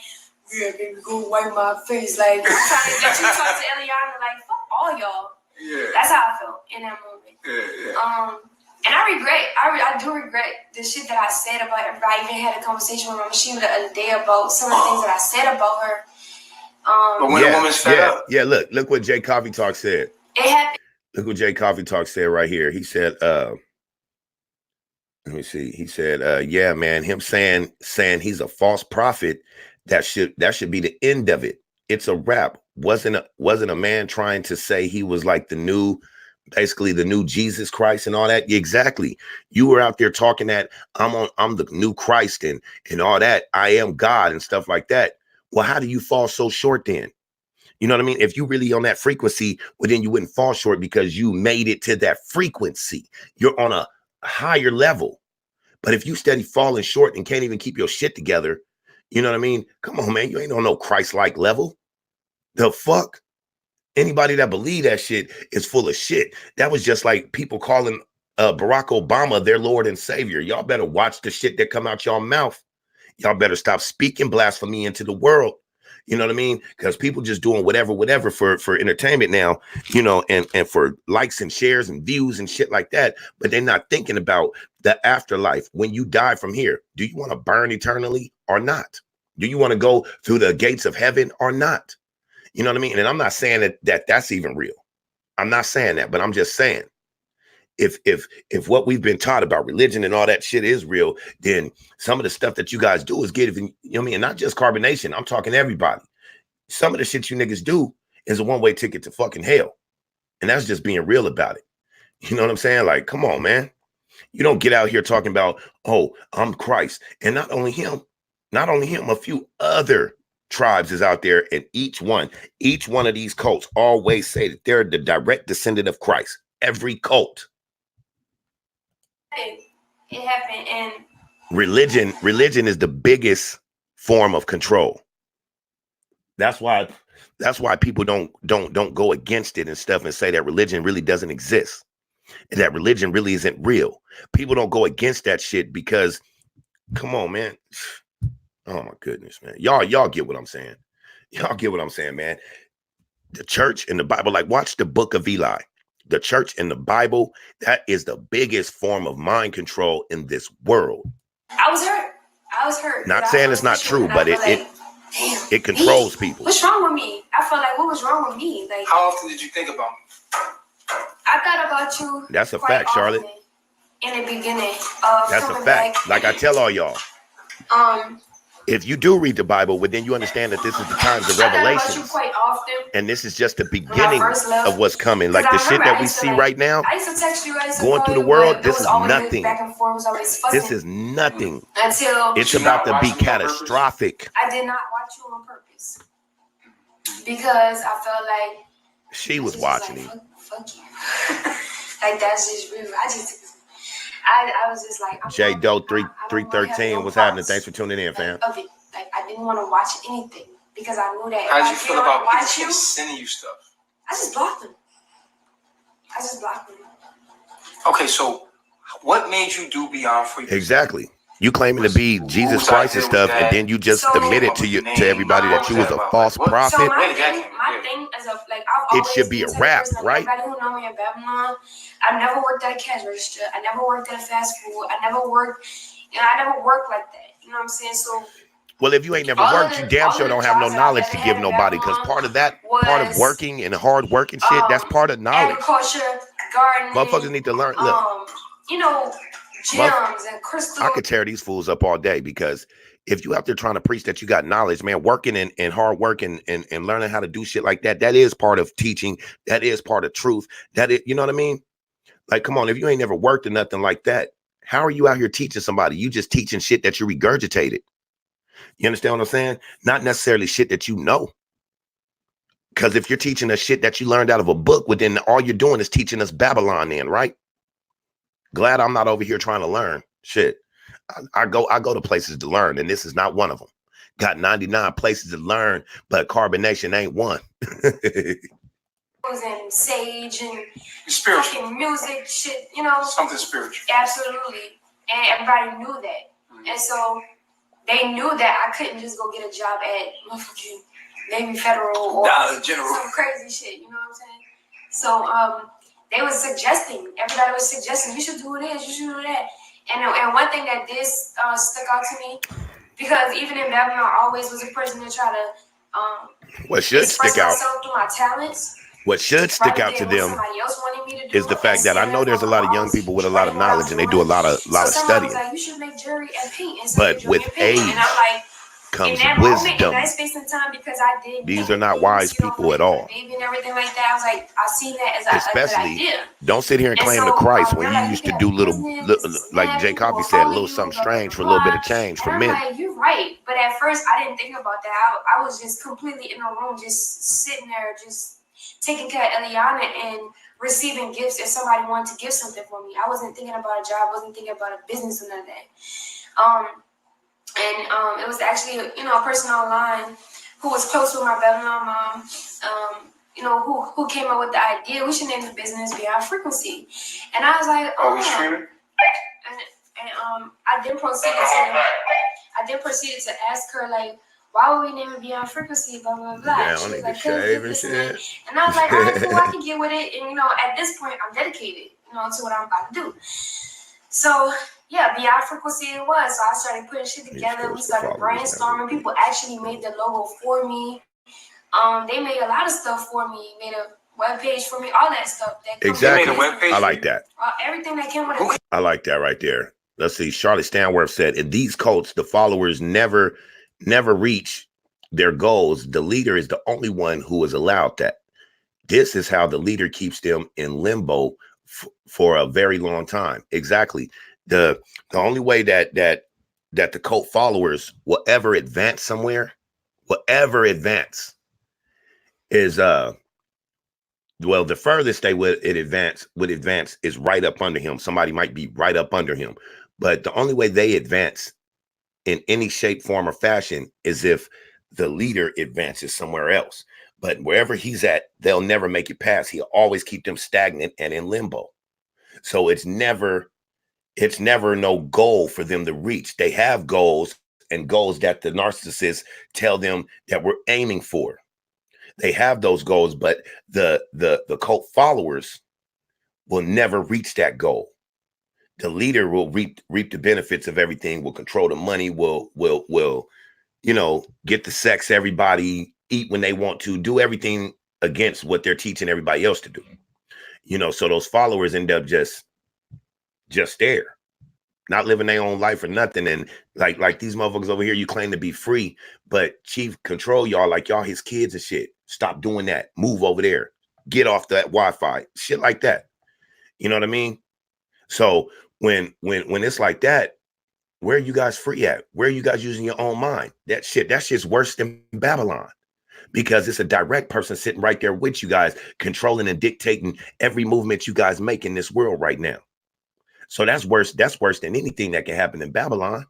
yeah, baby, go wipe my face. Like, I'm trying to get you to talk to Eliana. Like, fuck all y'all. Yeah. That's how I felt in that moment. Yeah. And I do regret the shit that I said about her. I even had a conversation with my machine the other day about some of the things that I said about her. But when a woman's fed up. Yeah, look what Jay Coffee Talk said. It happened. Look what Jay Coffee Talk said right here. He said, let me see. He said, yeah, man, him saying he's a false prophet, that should be the end of it. It's a wrap. Wasn't a man trying to say he was like basically the new Jesus Christ and all that? Exactly. You were out there talking that I'm the new Christ and all that. I am God and stuff like that. Well, how do you fall so short then? You know what I mean? If you really on that frequency, well, then you wouldn't fall short because you made it to that frequency. You're on a higher level. But if you steady falling short and can't even keep your shit together, you know what I mean? Come on, man. You ain't on no Christ-like level. The fuck? Anybody that believe that shit is full of shit. That was just like people calling Barack Obama their Lord and Savior. Y'all better watch the shit that come out y'all mouth. Y'all better stop speaking blasphemy into the world. You know what I mean? Because people just doing whatever for entertainment now, you know, and for likes and shares and views and shit like that. But they're not thinking about the afterlife. When you die from here, do you want to burn eternally or not? Do you want to go through the gates of heaven or not? You know what I mean? And I'm not saying that's even real. I'm not saying that, but I'm just saying, if what we've been taught about religion and all that shit is real, then some of the stuff that you guys do is get, you know what I mean? And not just carbonation. I'm talking everybody. Some of the shit you niggas do is a one-way ticket to fucking hell. And that's just being real about it. You know what I'm saying? Like, come on, man. You don't get out here talking about, oh, I'm Christ. And not only him, a few other tribes is out there, and each one of these cults always say that they're the direct descendant of Christ. Every cult. It happened, and religion is the biggest form of control. That's why people don't go against it and stuff and say that religion really doesn't exist and that religion really isn't real. People don't go against that shit because, come on, man. Oh my goodness, man. Y'all get what I'm saying. Y'all get what I'm saying, man. The church and the Bible, like watch the book of Eli. The church and the Bible, that is the biggest form of mind control in this world. I was hurt. Not saying it's not true, but it controls people. What's wrong with me? I felt like, what was wrong with me? Like, how often did you think about me? I thought about you. That's a fact, Charlotte. In the beginning. That's a fact. Like I tell all y'all. If you do read the Bible, well, then you understand that this is the times of revelations. Quite often, and this is just the beginning of what's coming. Like the shit that we see right now, I used to text you, going through the world, this is nothing. Back and forth, was always this is nothing. Until it's about to be catastrophic. I did not watch you on purpose. Because I felt like she was watching you. Fuck you. Like that's just real. I was just like, J Doe 313. What's happening? Thanks for tuning in, fam. Of it. Like I didn't want to watch anything because I knew that. How'd you feel about people sending you stuff? I just blocked them. Okay, so what made you do beyond free? Exactly. You claiming to be Jesus Whose Christ and idea was stuff, and that? then you just So- admitted to you to everybody that you was a false So prophet. my thing is like I've It always should be been a the rap, person, like, right? everybody who know me in Babylon, I never worked at a cash register. I never worked at a fast food. I never worked like that. You know what I'm saying? So Well, if you ain't never worked, you damn sure don't have no knowledge to give nobody. Because part of working and hard work and shit, that's part of knowledge. Agriculture, gardening, Motherfuckers need to learn. Look, you know, gems and crystals. I could tear these fools up all day, because if you out there trying to preach that you got knowledge, man, working and hard work and learning how to do shit like that, that is part of teaching. That is part of truth. That is, you know what I mean? Like, come on, if you ain't never worked or nothing like that, how are you out here teaching somebody? You just teaching shit that you regurgitated. You understand what I'm saying? Not necessarily shit that you know. Because if you're teaching us shit that you learned out of a book, well, then all you're doing is teaching us Babylon then, right? Glad I'm not over here trying to learn shit. I go to places to learn, and this is not one of them. Got 99 places to learn, but carbonation ain't one. And sage and Spiritual. fucking music shit, you know. Something spiritual. Absolutely. And everybody knew that. And so they knew that I couldn't just go get a job at motherfucking Navy Federal or some crazy shit, you know what I'm saying? So they was suggesting, everybody was suggesting, you should do this, you should do that. And one thing that stuck out to me, because even in Babylon, I always was a person to try to what should stick out through my talents. What should stick out to them is the fact that I know there's a lot of young people with a lot of knowledge, and they do a lot of studying. Like, you should make jewelry and paint. But with age comes wisdom. These are not wise people at all. And everything like that. I was like, I see that as a good idea. Don't sit here and claim to Christ when you used to do little, like Jay Coffey said, a little something strange for a little bit of change for men. Like, you're right. But at first, I didn't think about that. I was just completely in a room, just sitting there, just taking care of Eliana and receiving gifts if somebody wanted to give something for me. I wasn't thinking about a job, wasn't thinking about a business or none of that. It was actually, a person online who was close with my Babylon mom, who came up with the idea, we should name the business Beyond Frequency. And I was like, oh, we streaming? And I then proceeded to ask her, like, why would we name it Beyond Frequency, blah, blah, blah. Yeah, she was like, shave and shit. And I was like, all right, cool, I can get with it. And, at this point, I'm dedicated, to what I'm about to do. So, yeah, Beyond Frequency it was. So I started putting shit together. We started brainstorming. People actually made the logo for me. They made a lot of stuff for me. Made a webpage for me, all that stuff. Exactly. I like that. Everything that came with it. I like that right there. Let's see. Charlotte Stanworth said, in these cults, the followers never reach their goals. The leader is the only one who is allowed that. This is how the leader keeps them in limbo for a very long time. Exactly. The only way that the cult followers will ever advance somewhere, is the furthest they would advance is right up under him. Somebody might be right up under him, but the only way they advance in any shape, form, or fashion is if the leader advances somewhere else. But wherever he's at, they'll never make it past. He'll always keep them stagnant and in limbo. So it's never no goal for them to reach. They have goals, and goals that the narcissists tell them that we're aiming for. They have those goals, but the cult followers will never reach that goal. The leader will reap the benefits of everything, will control the money, will get the sex, everybody, eat when they want to, do everything against what they're teaching everybody else to do. So those followers end up just there, not living their own life or nothing. And like these motherfuckers over here, you claim to be free, but Chief control y'all like y'all his kids and shit. Stop doing that. Move over there. Get off that Wi-Fi. Shit like that. You know what I mean? So when it's like that, where are you guys free at? Where are you guys using your own mind? That's just worse than Babylon, because it's a direct person sitting right there with you guys, controlling and dictating every movement you guys make in this world right now. So that's worse. That's worse than anything that can happen in Babylon.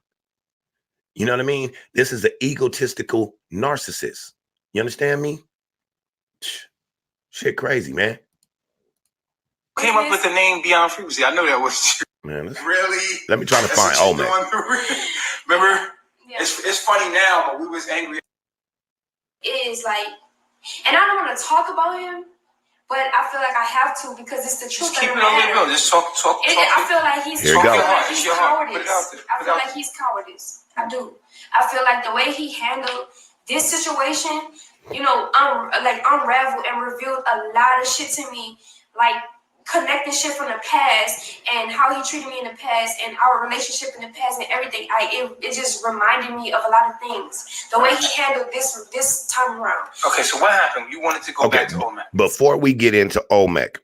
You know what I mean? This is an egotistical narcissist. You understand me? Shit crazy, man. Came up with the name Beyond Frequency. I know that was true. Man, Really? let me try to That's find what you Olmek. doing? Remember? Yeah. It's funny now, but we was angry. It is like, and I don't want to talk about him, but I feel like I have to because it's the truth. Just keep it on your bill. Just talk. I feel like he's Here you go. he's It's your heart. Put it cowardice. out there. I feel like he's cowardice. I do. I feel like the way he handled this situation, you know, unraveled and revealed a lot of shit to me, like connecting shit from the past and how he treated me in the past and our relationship in the past and everything. It just reminded me of a lot of things. The way he handled this time around. Okay, so what happened? You wanted to go back to Olmek. Before we get into Olmek,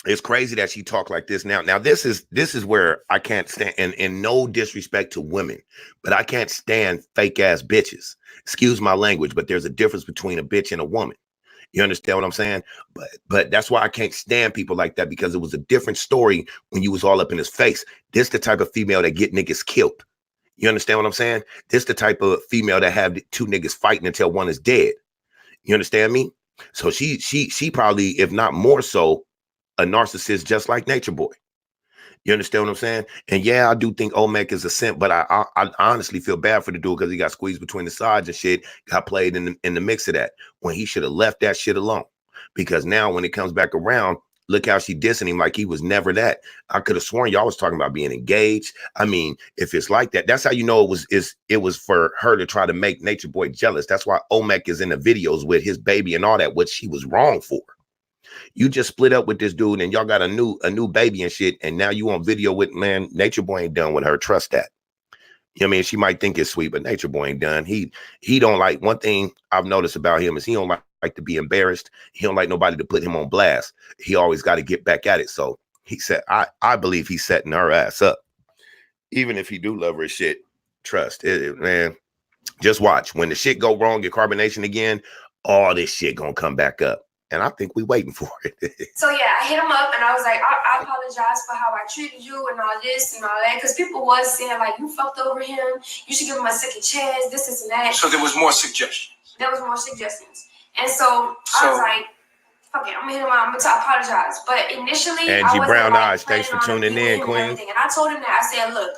it's crazy that she talked like this now. Now, this is where I can't stand, and no disrespect to women, but I can't stand fake ass bitches. Excuse my language, but there's a difference between a bitch and a woman. You understand what I'm saying? But that's why I can't stand people like that, because it was a different story when you was all up in his face. This the type of female that get niggas killed. You understand what I'm saying? This the type of female that have two niggas fighting until one is dead. You understand me? So she probably, if not more so, a narcissist just like Natureboy. You understand what I'm saying? And yeah, I do think Olmek is a simp, but I honestly feel bad for the dude because he got squeezed between the sides and shit, got played in the mix of that when he should have left that shit alone. Because now when it comes back around, look how she dissing him like he was never that. I could have sworn y'all was talking about being engaged. I mean, if it's like that, that's how you know it was for her to try to make Natureboy jealous. That's why Olmek is in the videos with his baby and all that, what she was wrong for. You just split up with this dude and y'all got a new baby and shit, and now you on video with, man, Natureboy ain't done with her. Trust that. You know what I mean? She might think it's sweet, but Natureboy ain't done. He don't like, one thing I've noticed about him is he don't like to be embarrassed. He don't like nobody to put him on blast. He always got to get back at it. So he said, I believe he's setting her ass up. Even if he do love her shit, trust it, man. Just watch. When the shit go wrong in carbonation again, all this shit gonna come back up. And I think we waiting for it. So yeah, I hit him up and I was like, I apologize for how I treated you and all this and all that, because people was saying like, you fucked over him, you should give him a second chance, this and that. So there was more suggestions. There was more suggestions, and so I was like, okay, I'm gonna hit him out. I'm gonna apologize. But initially, Angie I wasn't Brown like, Eyes, thanks for tuning in, Queen. And I told him that, I said, look,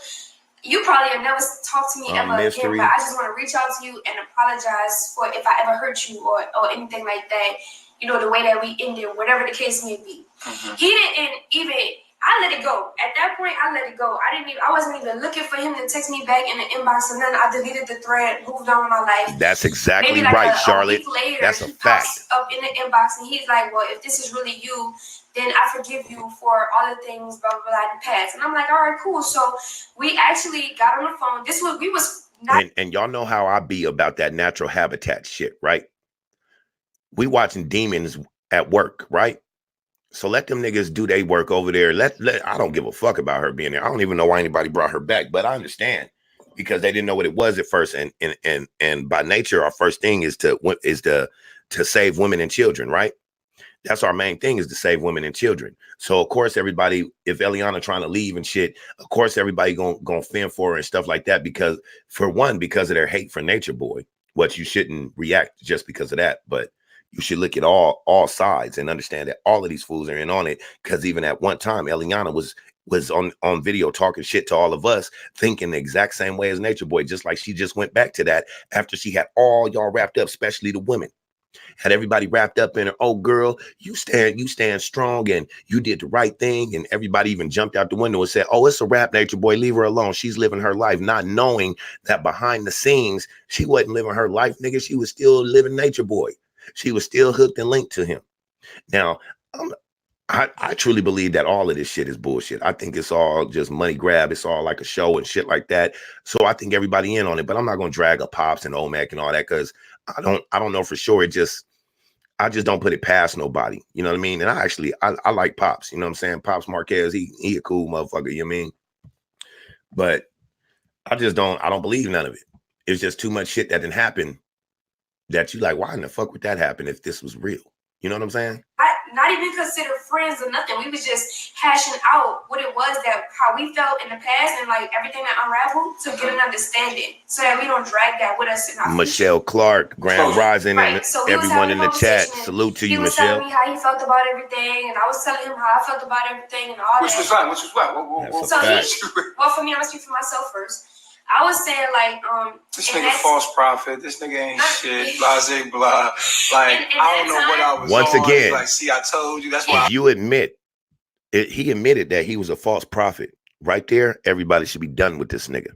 you probably have never talked to me ever mystery. again, but I just want to reach out to you and apologize for if I ever hurt you or anything like that. You know, the way that we ended, whatever the case may be. Mm-hmm. He didn't even, I let it go. At that point, I let it go. I wasn't even looking for him to text me back in the inbox, and then I deleted the thread, moved on with my life. That's exactly Maybe like right, a Charlotte. week later, That's a he fact. pops up in the inbox and he's like, well, if this is really you, then I forgive you for all the things, blah, blah, blah, in the past. And I'm like, all right, cool. So we actually got on the phone. We was not. And y'all know how I be about that natural habitat shit, right? We watching demons at work, right? So let them niggas do their work over there. I don't give a fuck about her being there. I don't even know why anybody brought her back, but I understand because they didn't know what it was at first. And by nature, our first thing is to save women and children, right? That's our main thing, is to save women and children. So of course, everybody, if Eliana trying to leave and shit, of course, everybody gonna fend for her and stuff like that, because of their hate for Natureboy. What you shouldn't react just because of that, but you should look at all sides and understand that all of these fools are in on it. Because even at one time, Eliana was on video talking shit to all of us, thinking the exact same way as Natureboy, just like she just went back to that after she had all y'all wrapped up, especially the women. Had everybody wrapped up in her, oh girl, you stand strong and you did the right thing. And everybody even jumped out the window and said, oh, it's a wrap, Natureboy, leave her alone. She's living her life, not knowing that behind the scenes, she wasn't living her life, nigga. She was still living Natureboy. She was still hooked and linked to him. Now, I truly believe that all of this shit is bullshit. I think it's all just money grab. It's all like a show and shit like that. So I think everybody in on it, but I'm not going to drag up Pops and Olmek and all that, because I don't know for sure. I just don't put it past nobody. You know what I mean? And I like Pops. You know what I'm saying? Pops Marquez, he a cool motherfucker. You know what I mean? But I don't believe none of it. It's just too much shit that didn't happen that you like, why in the fuck would that happen if this was real? You know what I'm saying? not even considered friends or nothing. We was just hashing out what it was that how we felt in the past and like everything that unraveled to get an understanding so that we don't drag that with us in our Michelle future. Clark, Grand Rising, Right. and So we was everyone having in a the chat. conversation, and Salute to he you, was telling Michelle. me how he felt about everything, and I was telling him how I felt about everything and all Which that. was what? Which was what? That's a So fact. well, for me, I'm gonna speak for myself first. I was saying like, this nigga false prophet. This nigga ain't shit. Blase blah. Like I don't know what I was Once on. again, Like, see, I told you. That's why. If you admit it, he admitted that he was a false prophet. Right there, everybody should be done with this nigga.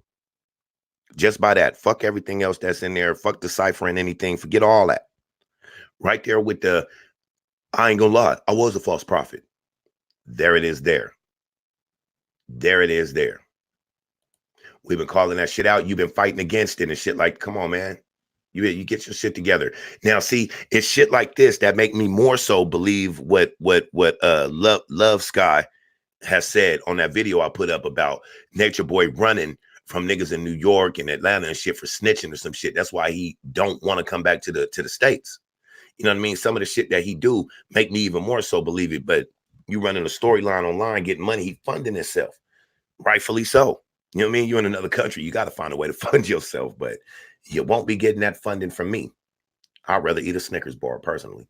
Just by that. Fuck everything else that's in there. Fuck deciphering anything. Forget all that. Right there with the, I ain't gonna lie, I was a false prophet. There it is there. There it is there. We've been calling that shit out. You've been fighting against it and shit like, come on, man. You get your shit together. Now, see, it's shit like this that make me more so believe what Love Sky has said on that video I put up about Natureboy running from niggas in New York and Atlanta and shit for snitching or some shit. That's why he don't want to come back to the States. You know what I mean? Some of the shit that he do make me even more so believe it. But you running a storyline online, getting money, he funding himself. Rightfully so. You know what I mean? You're in another country. You got to find a way to fund yourself, but you won't be getting that funding from me. I'd rather eat a Snickers bar personally.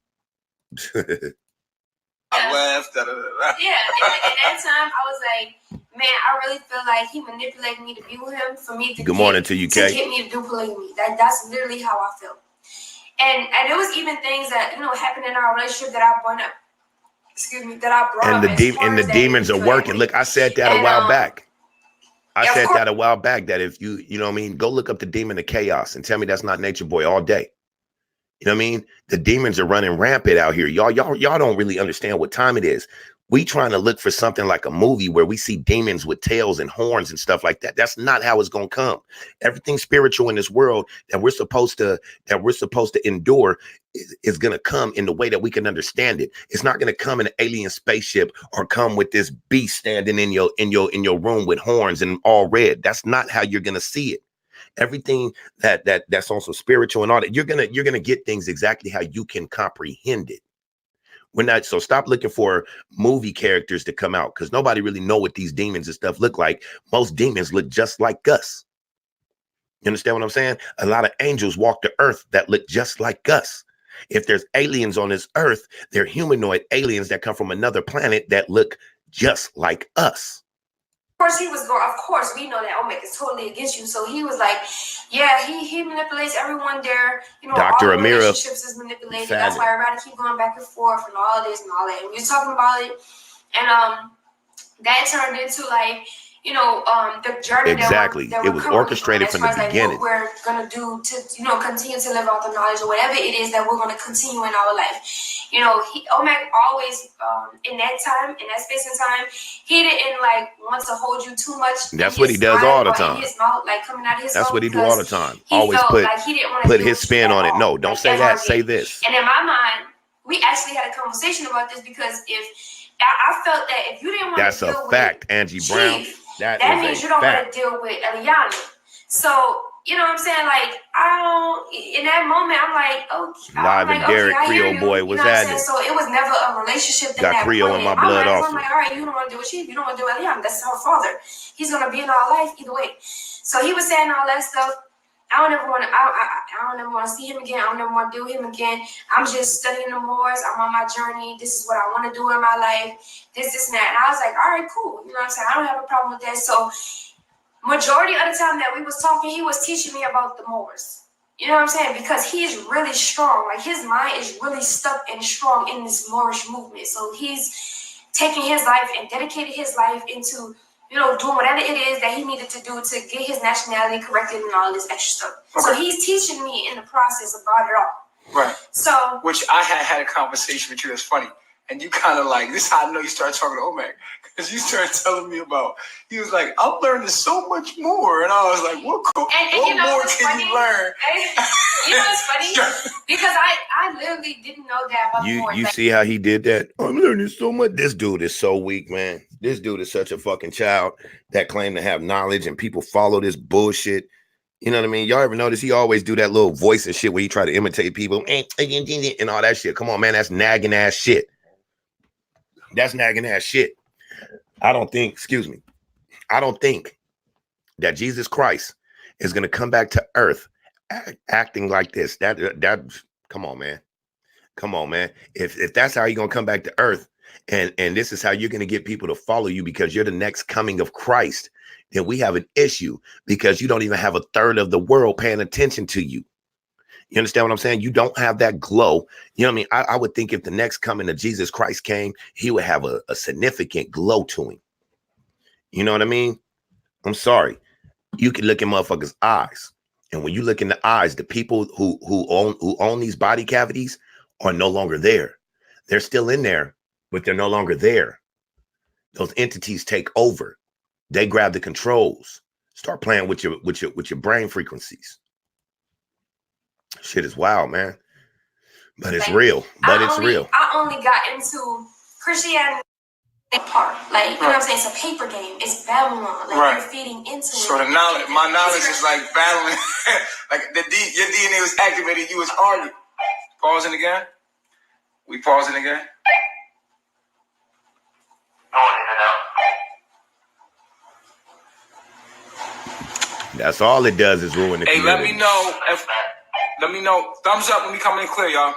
I laughed. Yeah, and at that time, I was like, man, I really feel like he manipulated me to be with him for me to Good morning to you, Kay. to get me to do polygamy. That's literally how I felt. And there was even things that, you know, happened in our relationship that I brought up. Excuse me, that I brought And up. the demons are working. Look, I said that a while back. I said that a while back that if you know what I mean, go look up the demon of chaos and tell me that's not Natureboy all day. You know what I mean? The demons are running rampant out here. Y'all don't really understand what time it is. We trying to look for something like a movie where we see demons with tails and horns and stuff like that. That's not how it's gonna come. Everything spiritual in this world that we're supposed to endure is gonna come in the way that we can understand it. It's not gonna come in an alien spaceship or come with this beast standing in your room with horns and all red. That's not how you're gonna see it. Everything that's also spiritual and all that, you're gonna get things exactly how you can comprehend it. We're not, so stop looking for movie characters to come out because nobody really know what these demons and stuff look like. Most demons look just like us. You understand what I'm saying? A lot of angels walk the earth that look just like us. If there's aliens on this earth, they're humanoid aliens that come from another planet that look just like us. Of course, he was going. Of course, we know that Olmek is totally against you. So he was like, "Yeah, he manipulates everyone there. You know, Dr. all the Amira, relationships is manipulated. That's why everybody keep going back and forth and all this and all that." And we were talking about it, and that turned into like, you know, the journey exactly. that It was orchestrated from the beginning. Like, what we're gonna do to, you know, continue to live out the knowledge or whatever it is that we're gonna continue in our life. You know, Olmek always in that time, in that space and time, he didn't like want to hold you too much. That's what he does all the time. His mouth, like coming out of his That's mouth, what he do all the time. Always felt put like he didn't want put to his spin on it. No, don't like, say that. Say this. And in my mind, we actually had a conversation about this because if I felt that if you didn't want to deal with, that's a fact, Angie Brown. That means you don't want to deal with Eliana. So, you know what I'm saying? Like, I don't, in that moment, I'm like, okay. Live and Derek, Creole boy, was that it? So it was never a relationship. Got Creole in my blood also. I'm like, all right, you don't want to deal with Chief, you don't want to deal with Eliana. That's her father. He's going to be in our life either way. So he was saying all that stuff. I don't ever want to see him again. I don't ever want to do him again. I'm just studying the Moors. I'm on my journey. This is what I want to do in my life. This, and that. And I was like, all right, cool. You know what I'm saying? I don't have a problem with that. So majority of the time that we was talking, he was teaching me about the Moors. You know what I'm saying? Because he's really strong. Like, his mind is really stuck and strong in this Moorish movement. So he's taking his life and dedicated his life into, you know, doing whatever it is that he needed to do to get his nationality corrected and all this extra stuff. Okay. So he's teaching me in the process about it all. Right. So, which I had a conversation with you that's funny. And you kind of like, this is how I know you started talking to Olmek. Because you started telling me about, he was like, I'm learning so much more. And I was like, what you know, more can you learn? You know what's funny? Because I literally didn't know that about you. You see how he did that? I'm learning so much. This dude is so weak, man. This dude is such a fucking child that claimed to have knowledge and people follow this bullshit. You know what I mean? Y'all ever notice he always do that little voice and shit where he try to imitate people and all that shit? Come on, man. That's nagging ass shit. That's nagging ass shit. I don't think that Jesus Christ is going to come back to earth acting like this. That come on, man. Come on, man. If that's how you're going to come back to earth and this is how you're going to get people to follow you because you're the next coming of Christ, then we have an issue because you don't even have a third of the world paying attention to you. You understand what I'm saying? You don't have that glow. You know what I mean? I would think if the next coming of Jesus Christ came, he would have a significant glow to him. You know what I mean? I'm sorry. You can look in motherfuckers' eyes. And when you look in the eyes, the people who own these body cavities are no longer there. They're still in there, but they're no longer there. Those entities take over. They grab the controls. Start playing with your brain frequencies. Shit is wild, man. But it's real. Real. I only got into Christianity part. Like, you know what I'm saying? It's a paper game. It's Babylon. Like, you're feeding into it. So my knowledge is like battling. Like your DNA was activated. You was arguing. Pausing again. We pausing again. That's all it does is ruin the community. Let me know. Thumbs up when we come in clear, y'all.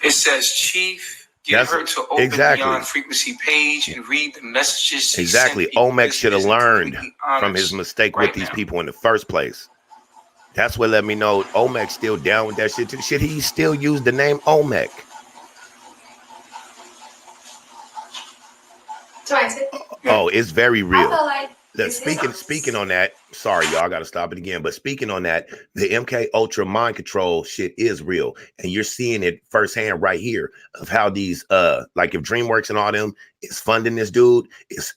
It says, Chief, get her to open the Beyond Frequency page and read the messages. Exactly. Olmek should have learned from his mistake with these people in the first place. That's what let me know Olmek's still down with that shit. Shit, he still used the name Olmek. Oh, it's very real. I feel like Speaking on that, sorry, y'all, I gotta stop it again. But speaking on that, the MK Ultra mind control shit is real, and you're seeing it firsthand right here of how these like if DreamWorks and all them is funding this dude,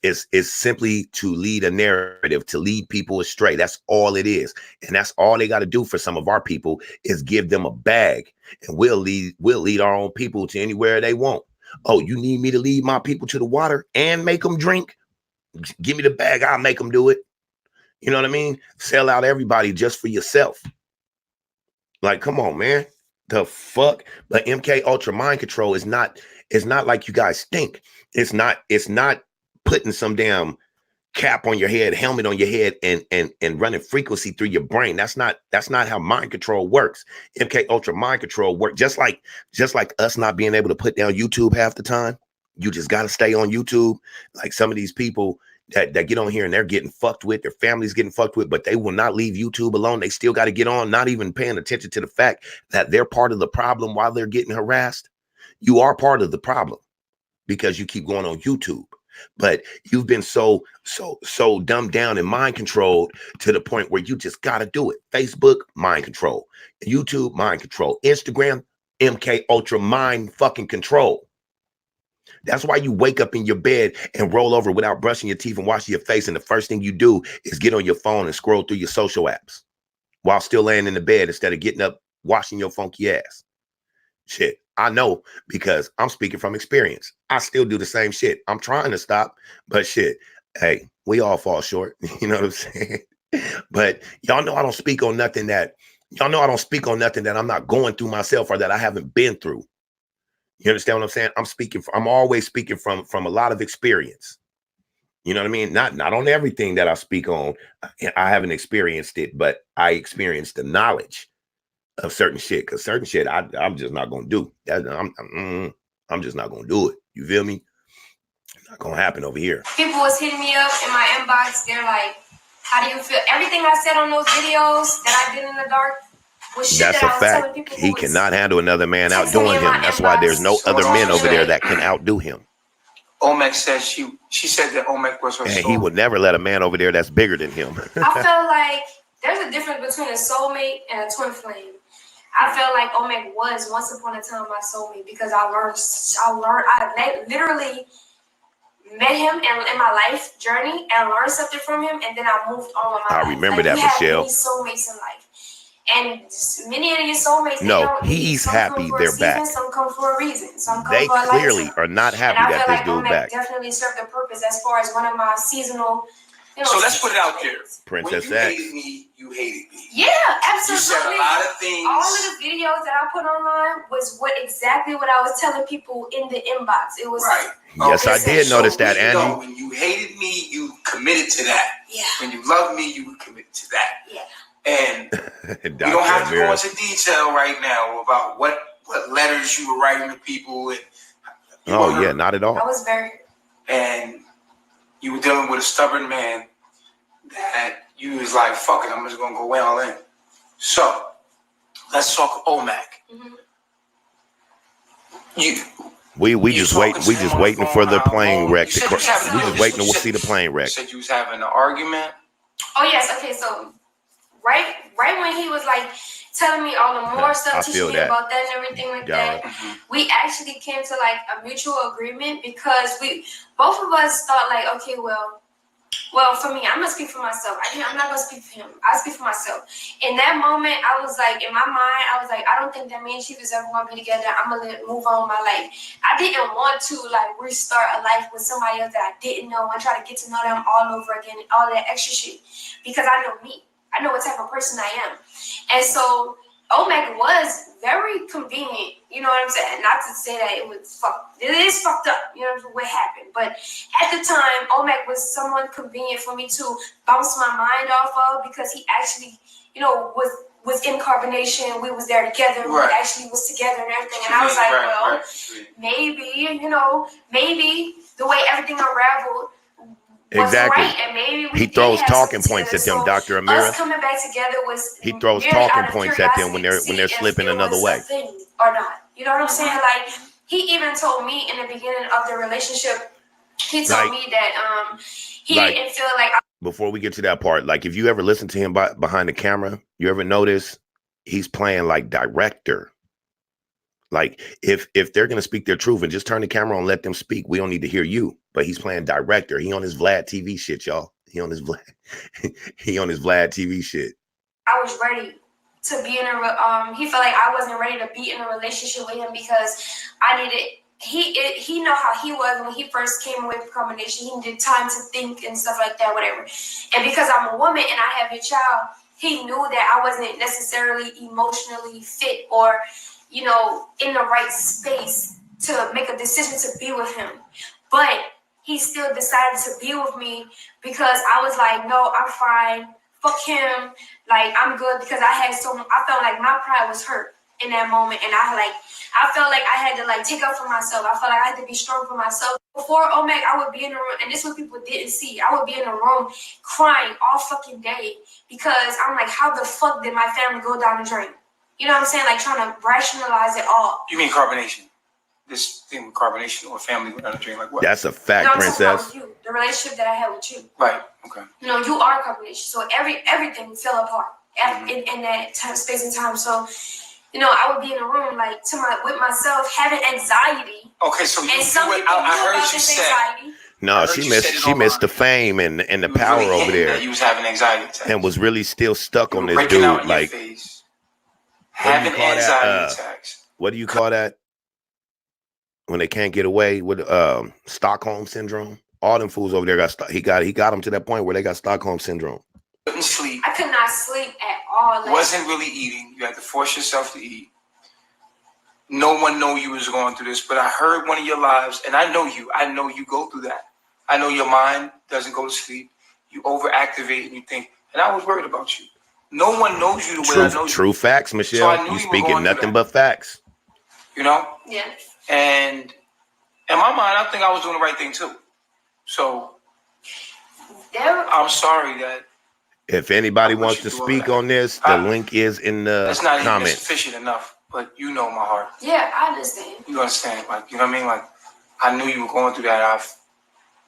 is simply to lead a narrative, to lead people astray. That's all it is, and that's all they got to do for some of our people is give them a bag, and we'll lead our own people to anywhere they want. Oh, you need me to lead my people to the water and make them drink? Give me the bag, I'll make them do it. You know what I mean? Sell out everybody just for yourself. Like, come on, man. The fuck? But MK Ultra mind control is not like you guys think. It's not putting some damn cap on your head, helmet on your head, and running frequency through your brain. That's not how mind control works. MK Ultra mind control works just like us not being able to put down YouTube half the time. You just got to stay on YouTube. Like some of these people that get on here and they're getting fucked with, their family's getting fucked with, but they will not leave YouTube alone. They still got to get on, not even paying attention to the fact that they're part of the problem while they're getting harassed. You are part of the problem because you keep going on YouTube. But you've been so dumbed down and mind controlled to the point where you just got to do it. Facebook, mind control. YouTube, mind control. Instagram, MK Ultra mind fucking control. That's why you wake up in your bed and roll over without brushing your teeth and washing your face. And the first thing you do is get on your phone and scroll through your social apps while still laying in the bed instead of getting up, washing your funky ass. Shit, I know because I'm speaking from experience. I still do the same shit. I'm trying to stop, but shit, hey, we all fall short. You know what I'm saying? But y'all know I don't speak on nothing that I'm not going through myself or that I haven't been through. You understand what I'm saying? I'm always speaking from a lot of experience. You know what I mean? Not on everything that I speak on. I haven't experienced it, but I experienced the knowledge of certain shit. Because certain shit, I'm just not gonna do. I'm just not gonna do it. You feel me? Not gonna happen over here. People was hitting me up in my inbox. They're like, "How do you feel?" Everything I said on those videos that I did in the dark. That's a fact. He cannot handle another man outdoing him. That's why there's no other men over there that can outdo him. Olmek said she said that Olmek was her soulmate. And he would never let a man over there that's bigger than him. I felt like there's a difference between a soulmate and a twin flame. I felt like Olmek was once upon a time my soulmate because I literally met him in my life journey and learned something from him, and then I moved on with my life. I remember that, Michelle. Many soulmates in life. And many of your soulmates, no, he's happy they're back. Some come for a reason. Some come they for a clearly lifetime. are not happy that this dude back. Definitely served a purpose as far as one of my seasonal So let's put it out there. Princess when you X. hated me, you hated me. Yeah, absolutely. You said a lot of things. All of the videos that I put online was exactly what I was telling people in the inbox. It was right. Yes, I did notice that, Angie. No, when you hated me, you committed to that. Yeah. When you loved me, you committed to that. Yeah. And we don't have to go into detail right now about what letters you were writing to people. And not at all. I was very. And you were dealing with a stubborn man that you was like, fuck it, I'm just gonna go all in. So let's talk olmek. Mm-hmm. We just waiting for the plane wreck to crash. We just waiting to see the plane wreck. You said you was having an argument. Oh yes, okay, so right when he was like telling me all the more stuff, teaching me about that and everything like that, we actually came to like a mutual agreement because both of us thought like, okay, well, for me, I'm gonna speak for myself. I'm not gonna speak for him. I speak for myself. In that moment, I was like, in my mind, I was like, I don't think that me and Chief is ever gonna be together. I'm gonna move on with my life. I didn't want to like restart a life with somebody else that I didn't know and try to get to know them all over again and all that extra shit. Because I know me. I know what type of person I am. And so olmek was very convenient, you know what I'm saying? Not to say that it was fucked. It is fucked up, you know what happened. But at the time, olmek was someone convenient for me to bounce my mind off of because he actually, you know, was in carbonation. We was there together. Right. We actually was together and everything. And I was like, maybe, you know, maybe the way everything unraveled exactly. Right, and maybe he throws talking points at them, Dr. Amira. Us coming back together was he throws talking points at them when they're slipping another way. Or not. You know what I'm saying? Like he even told me in the beginning of the relationship, he told me that he didn't feel like before we get to that part, like if you ever listen to him behind the camera, you ever notice he's playing like director. Like if they're gonna speak their truth and just turn the camera on and let them speak, we don't need to hear you. But he's playing director. He on his Vlad TV shit, y'all. He on his Vlad TV shit. I was ready to be in he felt like I wasn't ready to be in a relationship with him because I needed he know how he was when he first came away from combination. He needed time to think and stuff like that, whatever. And because I'm a woman and I have a child, he knew that I wasn't necessarily emotionally fit or, you know, in the right space to make a decision to be with him. But he still decided to be with me because I was like, no, I'm fine. Fuck him. Like, I'm good because I felt like my pride was hurt in that moment. And I felt like I had to like take up for myself. I felt like I had to be strong for myself. Before olmek, I would be in the room, and this is what people didn't see. I would be in the room crying all fucking day because I'm like, how the fuck did my family go down the drain? You know what I'm saying? Like trying to rationalize it all. You mean carbonation? This thing with carbonation or family without a dream, like what? That's a fact, princess. You, the relationship that I had with you. Right. Okay. You know, you are carbonation, so everything fell apart in that space and time. So, you know, I would be in a room like with myself having anxiety. Okay, so I heard you say. No, she missed the fame and the power really over there. You was having anxiety attacks. And was really still stuck on this dude. Like having anxiety attacks. What do you call that? When they can't get away with Stockholm syndrome. All them fools over there he got them to that point where they got Stockholm syndrome. Couldn't sleep. I could not sleep at all. Like, wasn't really eating. You had to force yourself to eat. No one knew you was going through this, but I heard one of your lives, and I know you. I know you go through that. I know your mind doesn't go to sleep. You overactivate and you think, and I was worried about you. No one knows you the way I know you. True facts, Michelle. So you speaking nothing but facts. You know? Yeah. And in my mind, I think I was doing the right thing too. So I'm sorry that. If anybody wants to speak on this, the link is in the that's not comments. Even sufficient enough, but you know my heart. Yeah, I understand. You understand, like, you know what I mean? Like, I knew you were going through that.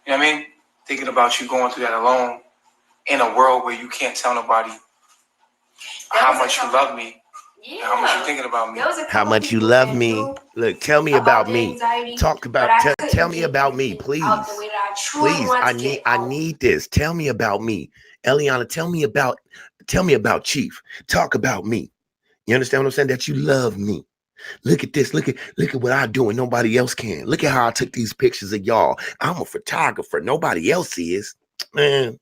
You know what I mean? Thinking about you going through that alone in a world where you can't tell nobody how much you love me. Yeah. How much you thinking about me? How much you love me? Look, tell me about me. Talk about. Tell me about me, please. Please, I need this. Tell me about me, Eliana. Tell me about Chief. Talk about me. You understand what I'm saying? That you love me. Look at this. Look at what I do and nobody else can. Look at how I took these pictures of y'all. I'm a photographer. Nobody else is. Man,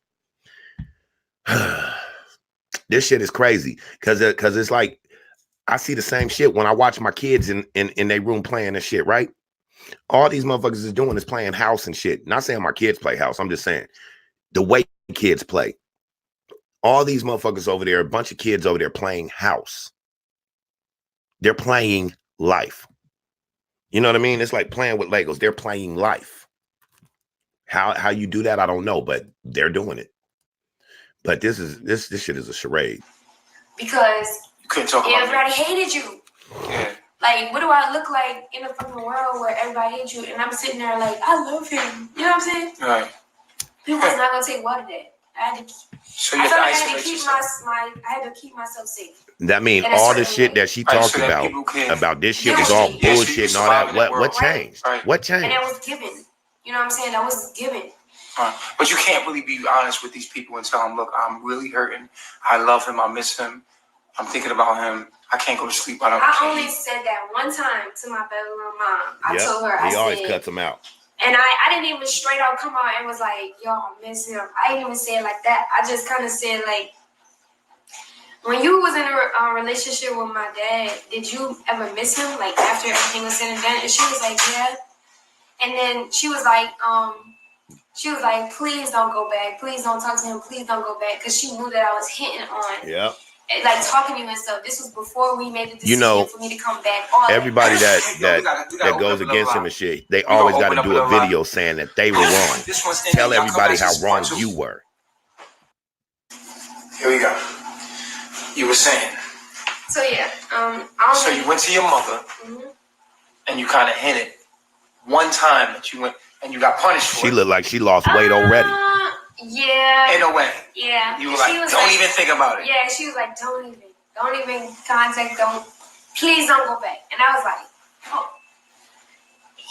This shit is crazy because it's like I see the same shit when I watch my kids in their room playing this shit, right? All these motherfuckers is doing is playing house and shit. Not saying my kids play house. I'm just saying the way kids play. All these motherfuckers over there, a bunch of kids over there playing house. They're playing life. You know what I mean? It's like playing with Legos. They're playing life. How you do that, I don't know, but they're doing it. But this shit is a charade. Because You couldn't talk about everybody hated you. Yeah. Like, what do I look like in a fucking world where everybody hates you? And I'm sitting there like, I love him. You know what I'm saying? Right. People was not gonna take water that. I had to. So you I have felt to like I had to isolate keep yourself. I had to keep myself safe. That mean In a all the certain shit way. that she Right, talked so that people can about this shit Yeah, was all yeah, so you bullshit and all survive that. in that What world. changed? Right. What And that changed? was given. You know what I'm saying? That was given. But you can't really be honest with these people and tell them, look, I'm really hurting. I love him. I miss him. I'm thinking about him. I can't go to sleep. I only can't eat. said that one time to my bedroom mom. I told her, He I always said, cuts them out. and I didn't even straight out come out and was like, yo, I miss him. I didn't even say it like that. I just kind of said, like, when you was in a relationship with my dad, did you ever miss him? Like, after everything was said and done? And she was like, yeah. And then she was like, please don't go back. Please don't talk to him. Please don't go back. Because she knew that I was hitting on. Yeah. Like, talking to you and stuff. This was before we made the decision for me to come back. Everybody We gotta goes open up against a him lot. and shit, they gonna always got open to up do a a lot. video saying that they were wrong. This one's ending. Tell Y'all everybody come back how to wrong part two. you were. Here we go. You were saying. So, yeah. So you went to your mother and you kind of hinted one time that you went and you got punished for She it. looked like she lost weight already. Yeah. In a way. Yeah. You were like, don't even think about it. Yeah, she was like, don't even contact, please don't go back. And I was like, oh.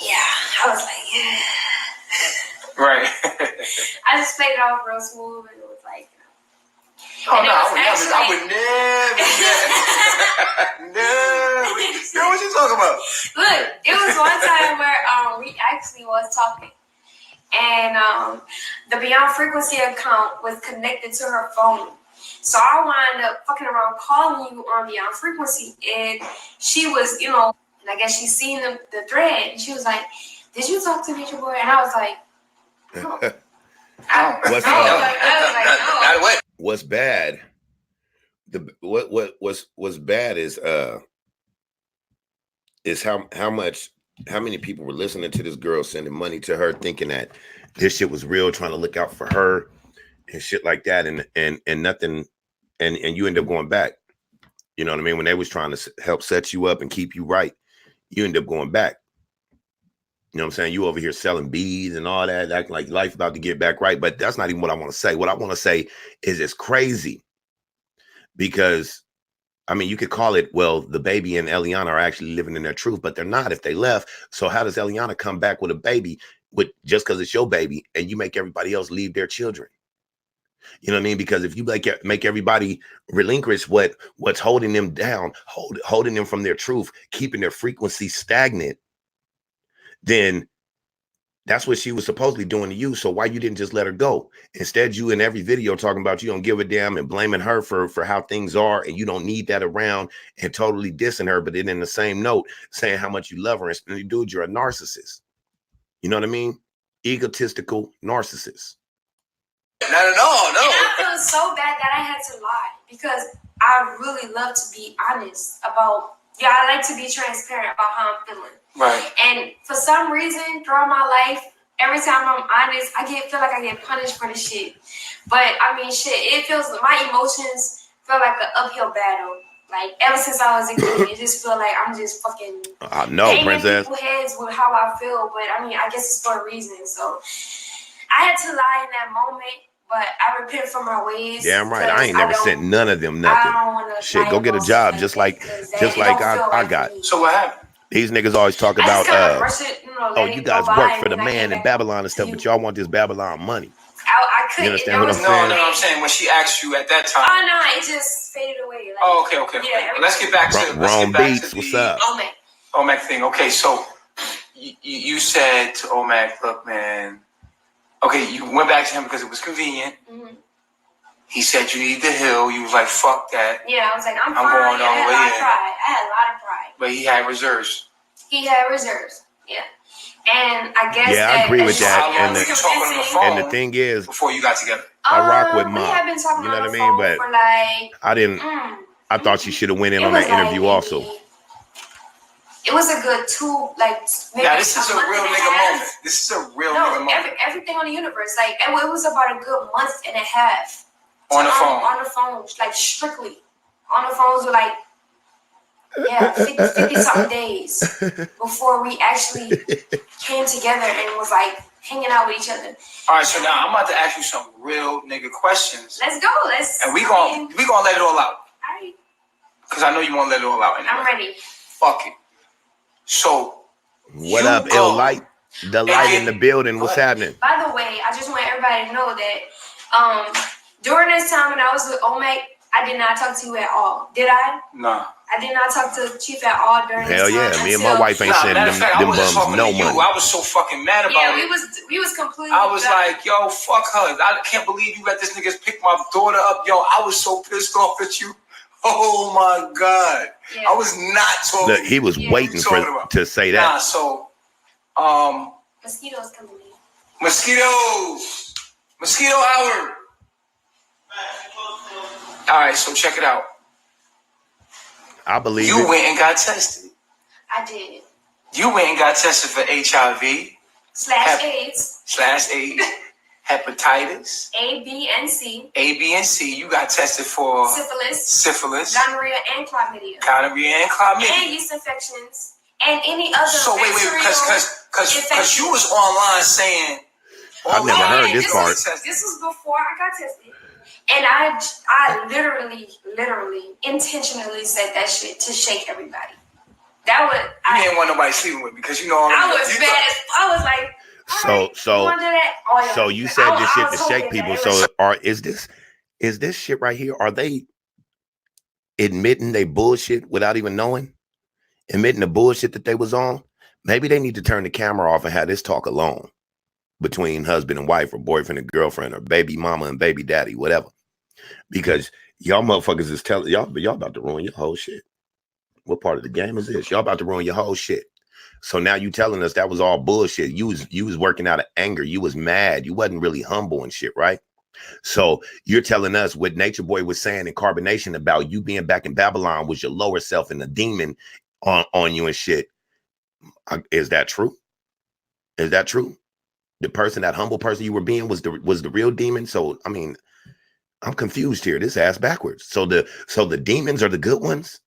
Yeah. I was like, yeah. Right. I just played it off real smooth and it was like, Oh, and no, it was I would never. Girl, what you talking about? Look, it was one time where we actually was talking. And the Beyond Frequency account was connected to her phone. So I wound up fucking around calling you on Beyond Frequency. And she was, and I guess she seen the thread. And she was like, did you talk to Natureboy? And I was like, no. I was like, no. What's bad? What's bad is how many people were listening to this girl, sending money to her, thinking that this shit was real, trying to look out for her and shit like that, and nothing, and you end up going back. You know what I mean? When they was trying to help set you up and keep you right, you end up going back. You know what I'm saying? You over here selling beads and all that, acting like life about to get back right. But that's not even what I want to say. What I want to say is it's crazy because, I mean, you could call it, well, the baby and Eliana are actually living in their truth, but they're not if they left. So how does Eliana come back with a baby with just because it's your baby and you make everybody else leave their children? You know what I mean? Because if you make everybody relinquish what's holding them down, holding them from their truth, keeping their frequency stagnant, then that's what she was supposedly doing to you. So why you didn't just let her go? Instead, you in every video talking about you don't give a damn and blaming her for how things are, and you don't need that around, and totally dissing her, but then in the same note saying how much you love her. And dude, you're a narcissist. You know what I mean? Egotistical narcissist. Not at all, no. And I feel so bad that I had to lie because I really love to be honest about. I like to be transparent about how I'm feeling. Right. And for some reason, throughout my life, every time I'm honest, I feel like I get punished for the shit. But I mean, shit, my emotions feel like an uphill battle. Like ever since I was a kid, it just feel like I'm just fucking princess. People's heads with how I feel. But I mean, I guess it's for a reason. So I had to lie in that moment. But I repent for my ways. Damn right. I ain't never sent none of them nothing. Shit, go get a job just like I got. So what happened? These niggas always talk about you guys work for the man in Babylon and stuff, but y'all want this Babylon money. I couldn't. You understand what I'm saying? No, I'm saying when she asked you at that time. Oh no, it just faded away. Like, okay. Yeah, let's get back to Wrong Beats. What's up? Olmek thing. Okay, so you said to Olmek, look, man. Okay, you went back to him because it was convenient. He said you need the hill. You was like, fuck that. Yeah, I was like, I'm I'm fine. going all I had the a way lot of in. pride. I had a lot of pride. But he had reserves. He had reserves. Yeah. And I guess Yeah, I agree with that. How long were you talking on the phone And the thing is, before you got together? I rock with We Mom. had been talking You know on what I the mean? phone But for like I didn't. I thought she should have went in it on was that interview like also. maybe- It was a good maybe Now this is a month real and nigga half. moment. This is a real nigga No, moment. everything on the universe. Like it was about a good month and a half. On the phone. On the phone, like strictly. On the phones were like 50 something days before we actually came together and was like hanging out with each other. All right, so now I'm about to ask you some real nigga questions. Let's go. And we gonna let it all out. Alright. Cause I know you wanna let it all out anyway. I'm ready. Fuck it. So What you up, go. Ill Light? The light in the building. What's happening? By the way, I just want everybody to know that during this time when I was with Olmek, I did not talk to you at all. Did I? Nah. I did not talk to Chief at all during Hell this time. yeah, me and my wife ain't sending matter of fact, I them wasn't bums talking no to you. money. I was so fucking mad about Yeah, it. we was completely. I was like, yo, fuck her. I can't believe you let this nigga pick my daughter up. Yo, I was so pissed off at you. Oh my God. Yeah. I was not talking. Look, he was waiting to say that. Nah, so Mosquitoes coming in. Mosquito hour. All right, so check it out. I believe You it. went and got tested. I did. You went and got tested for HIV /AIDS, hepatitis, A, B, and C, A, B, and C. You got tested for syphilis, gonorrhea, and chlamydia, gonorrhea, and chlamydia. and yeast infections, and any other. So wait, because you was online saying. I've never heard this part. This was before I got tested. And I literally, intentionally said that shit to shake everybody. That was You didn't want nobody sleeping with because you know I was bad. I was like, So you said this shit to shake people. So is this shit right here? Are they admitting they bullshit without even knowing? Admitting the bullshit that they was on? Maybe they need to turn the camera off and have this talk alone between husband and wife or boyfriend and girlfriend or baby mama and baby daddy, whatever. Because y'all motherfuckers is telling y'all about to ruin your whole shit. What part of the game is this? Y'all about to ruin your whole shit. So now you telling us that was all bullshit. You was working out of anger. You was mad. You wasn't really humble and shit, right? So you're telling us what Natureboy was saying in Carbonation about you being back in Babylon was your lower self and the demon on you and shit. Is that true? Is that true? The person, that humble person you were being was the real demon. So I mean, I'm confused here. This ass backwards. So the demons are the good ones.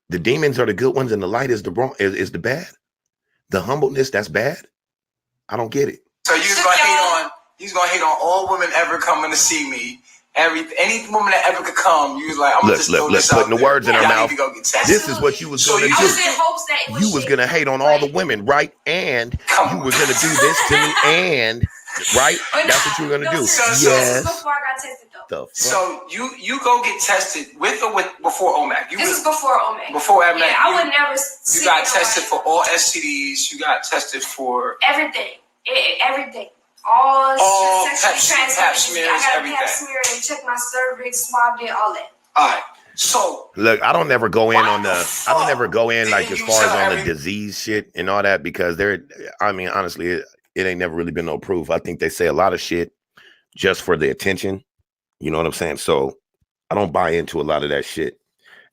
The demons are the good ones, and the light is the wrong is the bad. The humbleness, that's bad. I don't get it. So you's gonna hate on all women ever coming to see me. Any woman that ever could come, you was like, I'm gonna just throw this putting out the words in her mouth. Go get tested. This is what you was gonna do. I was in hopes that You was gonna hate on all the women, right? And you were gonna do this to me, and right? That's what you were gonna do. Yes. Before I got tested, though. So you go get tested with or before OMAC? This is before OMAC. Before OMAC. Yeah, I would never. You got tested for all STDs. You got tested for everything. Everything. All sexually pap smears, I got everything. a pap smear and check my cervix, swabbed it, all that. All right. So look, I don't never go in on the. I don't ever go in like as far as on the disease shit and all that because I mean, honestly, it ain't never really been no proof. I think they say a lot of shit just for the attention. You know what I'm saying? So I don't buy into a lot of that shit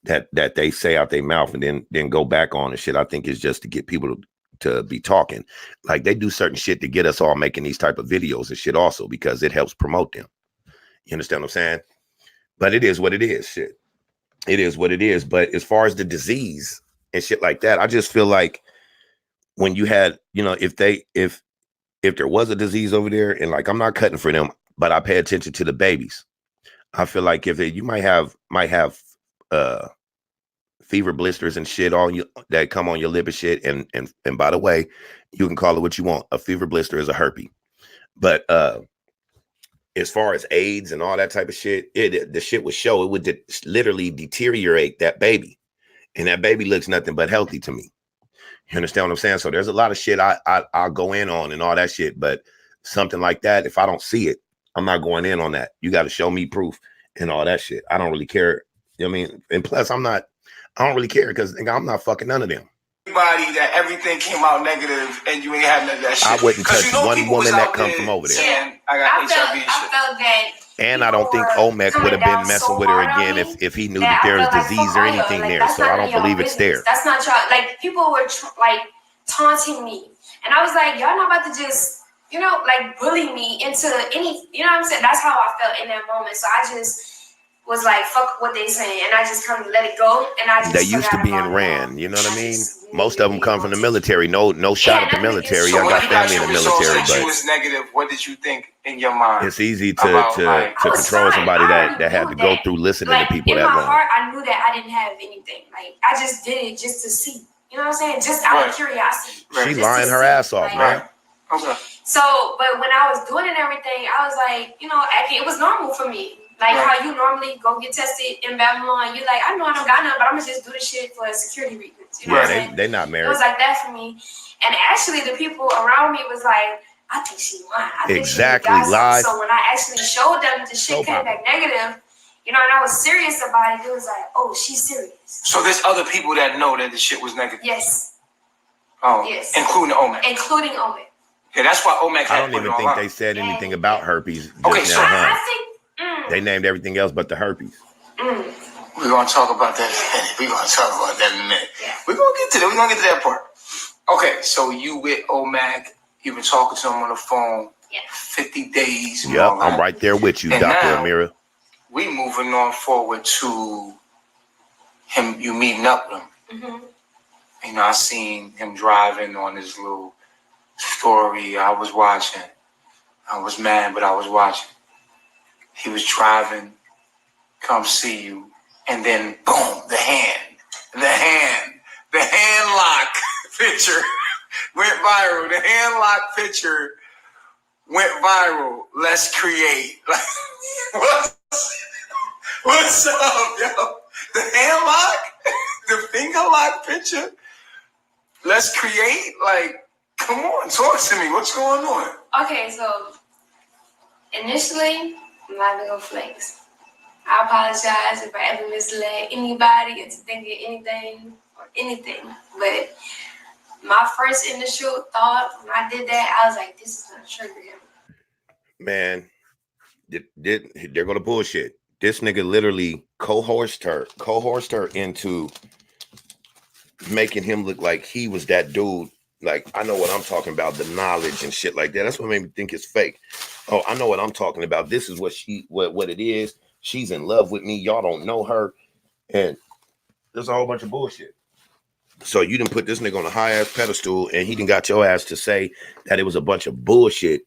that they say out their mouth and then go back on and shit. I think it's just to get people to be talking. Like they do certain shit to get us all making these type of videos and shit also because it helps promote them. You understand what I'm saying? But it is what it is, shit. It is what it is. But as far as the disease and shit like that, I just feel like when you had, you know, if there was a disease over there and like, I'm not cutting for them, but I pay attention to the babies. I feel like if you might have fever blisters and shit on you that come on your lip and shit. And by the way, you can call it what you want. A fever blister is a herpes. But as far as AIDS and all that type of shit, the shit would show. It would literally deteriorate that baby. And that baby looks nothing but healthy to me. You understand what I'm saying? So there's a lot of shit I'll go in on and all that shit. But something like that, if I don't see it, I'm not going in on that. You got to show me proof and all that shit. I don't really care. You know what I mean? And plus, I don't really care because I'm not fucking none of them. Everybody that everything came out negative and you ain't had none of that shit. I wouldn't touch one people was woman that out come there from over there. saying, I got HIV and I shit. felt that. And I don't think people were Olmek would have coming been down messing so with her hard on again me if he knew that that there I was felt like, disease fuck or all y'all. anything Like, there. that's So not I none don't of y'all believe it's business. there. That's not y'all. Like, people were like taunting me, and I was like, y'all not about to just, you know, like bully me into any, you know what I'm saying? That's how I felt in that moment. So I just was like, fuck what they saying, and I just kind of let it go, and I just They used to forgot being about it all. ran, you know what I I mean? just Most of them really come from the wanted- military. No shot at the nothing against military. you. I So got when you got family in your the results military, that you but was negative, what did you think in your mind? it's easy About, to like, I was control fine. somebody I that already had knew to go that. through listening Like, to people in that my long. heart, I knew that I didn't have anything. Like, I just did it just to see. You know what I'm saying? Just out of Right. curiosity. Right. She Just lying to her see. ass off, Like, man. Okay. So, but when I was doing it and everything, I was like, you know, acting, it was normal for me. Like Right. how you normally go get tested in Babylon. You like, I know I don't got nothing, but I'm gonna just do this shit for security reasons. You know what I'm saying? They not It married. was like that for me. And actually, the people around me was like, I think she lying. I think Exactly, she got something. lied. So when I actually showed them the shit came back negative, you know, and I was serious about it, it was like, oh, she's serious. So there's other people that know that the shit was negative. Yes. Oh, Yes. including Olmek. Including Olmek. Yeah, that's why Olmek I had don't put it even on think her. they said anything Yeah. about herpes. Just Okay, now, so I huh? think. They named everything else but the herpes. We're gonna talk about that in a minute. We're gonna talk about that in a minute. Yeah. We're gonna get to that. We're gonna get to that part. Okay, so you with Olmek, you've been talking to him on the phone. Yeah. 50 days. and Yep, all that. I'm right there with you, And Dr. now- Amira. We moving on forward to him. You meeting up with him. Mm-hmm. You know, I seen him driving on his little story. I was watching. I was mad, but I was watching. He was driving, come see you, and then boom, the hand lock picture went viral. The hand lock picture went viral. Let's create. What's up, yo? The hand lock, the finger lock picture. Let's create. Like, come on, talk to me. What's going on? Okay, so initially, I'm not gonna go flex. I apologize if I ever misled anybody into thinking anything. But my first initial thought when I did that, I was like, this is gonna trigger him. Man, they're gonna bullshit. This nigga literally coerced her into making him look like he was that dude. Like, I know what I'm talking about, the knowledge and shit like that. That's what made me think it's fake. Oh, I know what I'm talking about. This is what it is. She's in love with me. Y'all don't know her. And there's a whole bunch of bullshit. So you didn't put this nigga on a high ass pedestal and he done got your ass to say that it was a bunch of bullshit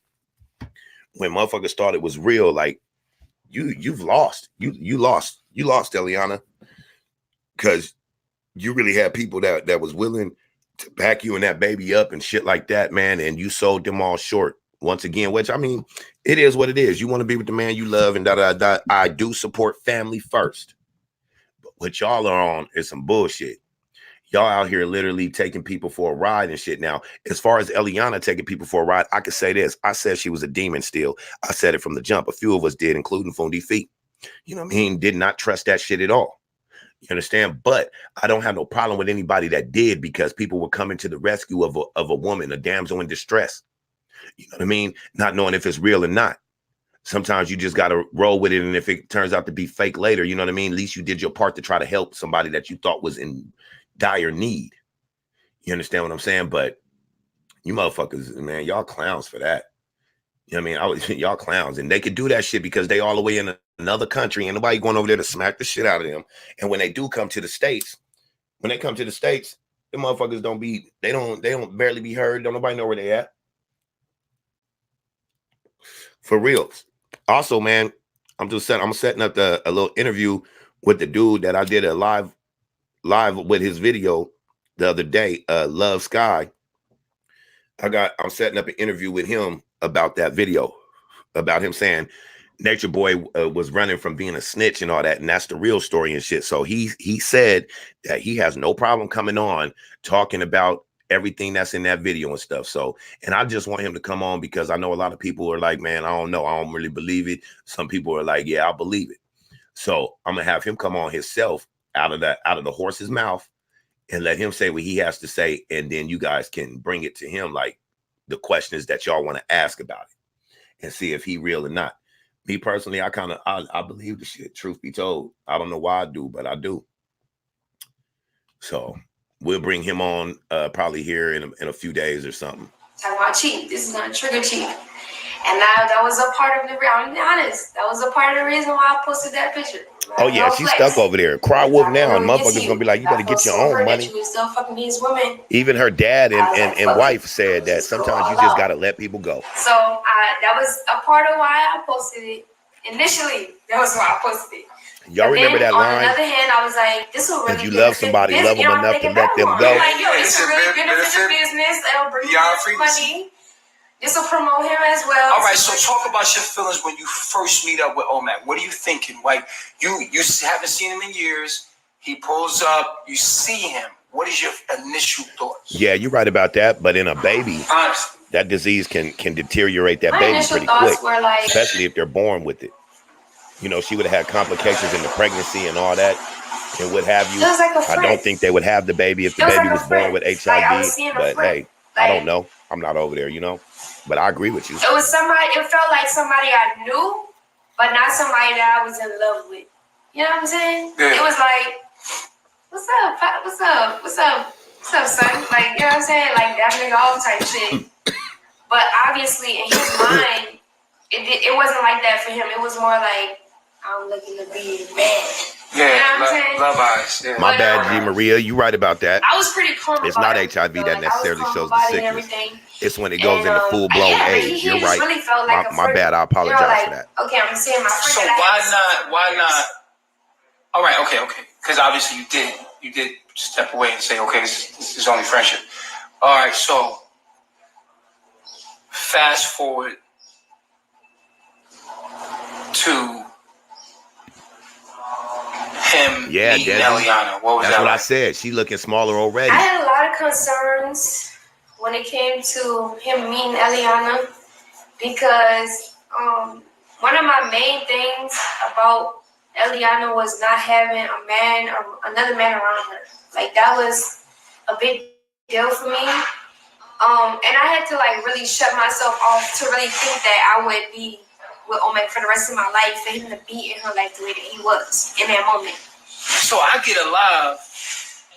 when motherfuckers thought it was real. Like, you've lost. You lost, Eliana. Because you really had people that was willing to back you and that baby up and shit like that, man, and you sold them all short once again, which, I mean, it is what it is. You want to be with the man you love and da-da-da. I do support family first. But what y'all are on is some bullshit. Y'all out here literally taking people for a ride and shit. Now, as far as Eliana taking people for a ride, I could say this. I said she was a demon still. I said it from the jump. A few of us did, including Fundi Feet. You know what I mean? Did not trust that shit at all. You understand? But I don't have no problem with anybody that did, because people were coming to the rescue of a woman, a damsel in distress. You know what I mean? Not knowing if it's real or not. Sometimes you just got to roll with it. And if it turns out to be fake later, you know what I mean? At least you did your part to try to help somebody that you thought was in dire need. You understand what I'm saying? But you motherfuckers, man, y'all clowns for that. You know what I mean? Y'all clowns. And they could do that shit because they all the way in another country. Ain't nobody going over there to smack the shit out of them. And when they do come to the States, the motherfuckers don't barely be heard. Don't nobody know where they at. For real. Also, man, I'm setting up a little interview with the dude that I did a live with his video the other day, Love Sky. I'm setting up an interview with him about that video, about him saying Natureboy was running from being a snitch and all that, and that's the real story and shit. So he said that he has no problem coming on talking about everything that's in that video and stuff. So, and I just want him to come on because I know a lot of people are like, man, I don't know. I don't really believe it. Some people are like, yeah, I believe it. So I'm going to have him come on himself out of the horse's mouth and let him say what he has to say. And then you guys can bring it to him, like the questions that y'all want to ask about it and see if he real or not. Me personally, I believe the shit, truth be told. I don't know why I do, but I do. So we'll bring him on probably here in a few days or something. Talking about cheat. This is gonna trigger cheat. And now that was a part of the, I'm be honest, that was a part of the reason why I posted that picture. Like, oh yeah, she's stuck over there. Cry wolf now, and motherfuckers gonna be like, you better get your own money. You still fucking these women. Even her dad and wife said that sometimes you just gotta let people go. So that was a part of why I posted it. Initially, that was why I posted it. Y'all remember that line? On the other hand, I was like, this will really if you love somebody, love them enough to let them go. Like, yo, this will really benefit the business. It'll bring you money. This will promote him as well. All right, so talk about your feelings when you first meet up with Olmek. What are you thinking? Like, you haven't seen him in years. He pulls up. You see him. What is your initial thoughts? Yeah, you're right about that. But in a baby, honestly, that disease can deteriorate that baby pretty quick, like, especially if they're born with it. You know, she would have had complications in the pregnancy and all that, and what have you. Like I don't think they would have the baby if the baby was born with HIV. But hey, I don't know. I'm not over there, you know. But I agree with you. It was somebody. It felt like somebody I knew, but not somebody that I was in love with. You know what I'm saying? Yeah. It was like, what's up? What's up? What's up? What's up, son? Like, you know what I'm saying? Like that nigga all type shit. But obviously, in his mind, it wasn't like that for him. It was more like, I'm looking to be bad. Yeah, you know what I'm saying? Love eyes. Yeah. My bad, G. Maria. You right about that. I was pretty calm. It's not HIV that necessarily shows the sickness. It's when it goes into full-blown AIDS. You're right. Really felt like my bad. I apologize for that. Okay, I'm saying my friend. So why not? All right, okay. Because obviously you did step away and say, okay, this is only friendship. All right, so fast forward to him meeting Eliana. What was That's that what like? I said. She looking smaller already. I had a lot of concerns when it came to him meeting Eliana because one of my main things about Eliana was not having a man or another man around her. Like that was a big deal for me. And I had to like really shut myself off to really think that I would be with Olmek for the rest of my life, for him to be in her life the way that he was in that moment. So I get alive,